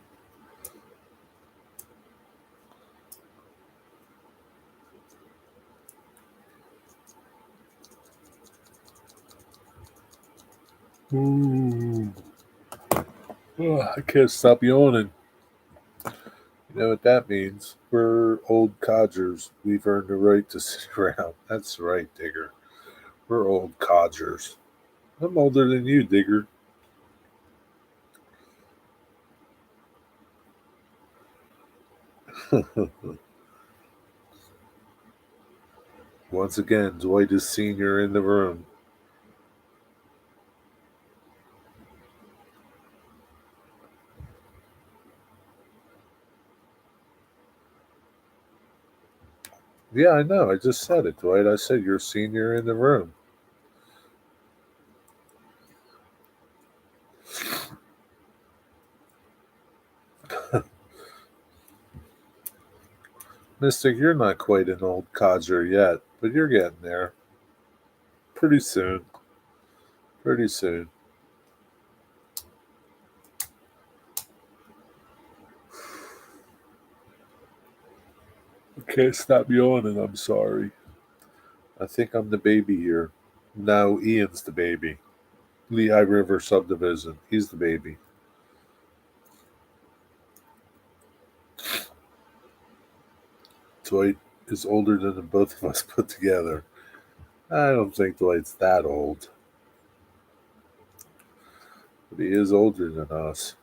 Ooh. Oh, I can't stop yawning. You know what that means? We're old codgers. We've earned the right to sit around. That's right, Digger. We're old codgers. I'm older than you, Digger. Once again, Dwight is senior in the room. Yeah, I know. I just said it, Dwight. I said you're senior in the room. Mystic, you're not quite an old codger yet, but you're getting there. Pretty soon. Pretty soon. Okay, stop yawning. I'm sorry. I think I'm the baby here. No, Ian's the baby. Lehigh River Subdivision. He's the baby. Dwight is older than the both of us put together. I don't think Dwight's that old. But he is older than us.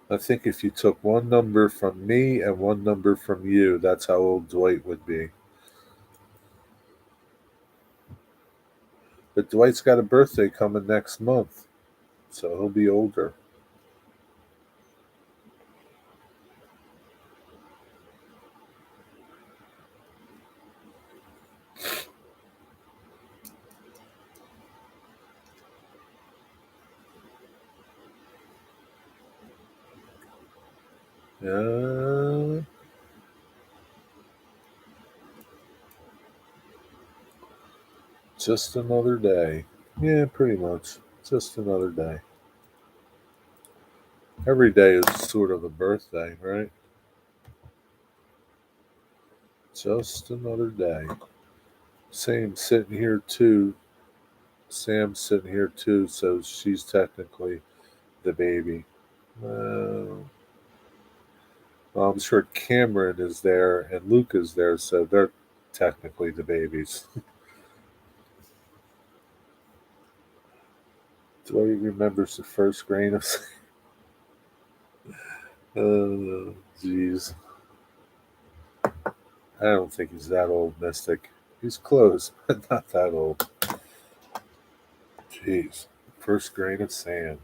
I think if you took one number from me and one number from you, that's how old Dwight would be. But Dwight's got a birthday coming next month, so he'll be older. Yeah. Just another day. Yeah, pretty much. Just another day. Every day is sort of a birthday, right? Just another day. Sam's sitting here too, so she's technically the baby. Well, I'm sure Cameron is there and Luke is there, so they're technically the babies. Dwight remembers the first grain of. Oh, jeez. I don't think he's that old, Mystic. He's close, but not that old. Jeez. First grain of sand.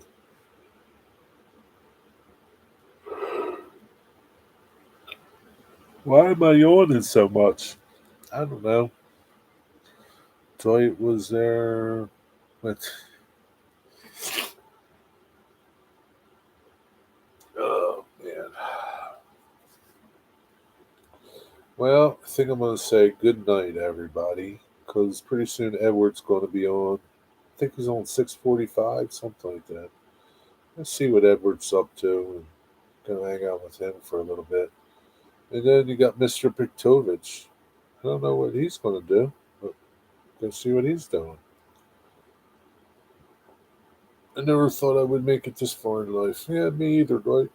Why am I yawning so much? I don't know. Dwight was there. But. Oh, man. Well, I think I'm going to say good night, everybody, because pretty soon Edward's going to be on. I think he's on 6:45, something like that. Let's see what Edward's up to and going to hang out with him for a little bit. And then you got Mr. Piktovich. I don't know what he's going to do, but going to see what he's doing. I never thought I would make it this far in life. Yeah, me either, Dwight.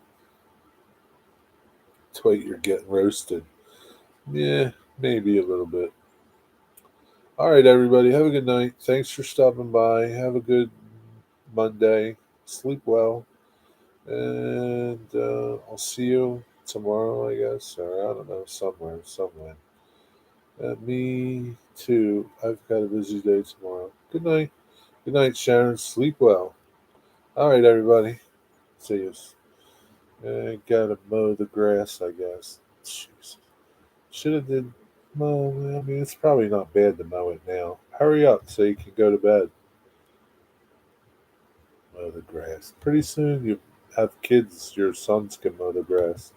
Dwight, you're getting roasted. Yeah, maybe a little bit. All right, everybody. Have a good night. Thanks for stopping by. Have a good Monday. Sleep well. And I'll see you tomorrow, I guess. Or I don't know, somewhere. Me too. I've got a busy day tomorrow. Good night. Good night, Sharon. Sleep well. All right, everybody. See you. I gotta mow the grass, I guess. Jeez. Should have did mow. I mean, it's probably not bad to mow it now. Hurry up so you can go to bed. Mow the grass. Pretty soon you have kids. Your sons can mow the grass.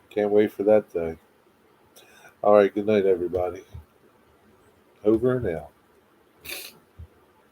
Can't wait for that day. All right. Good night, everybody. Over and out.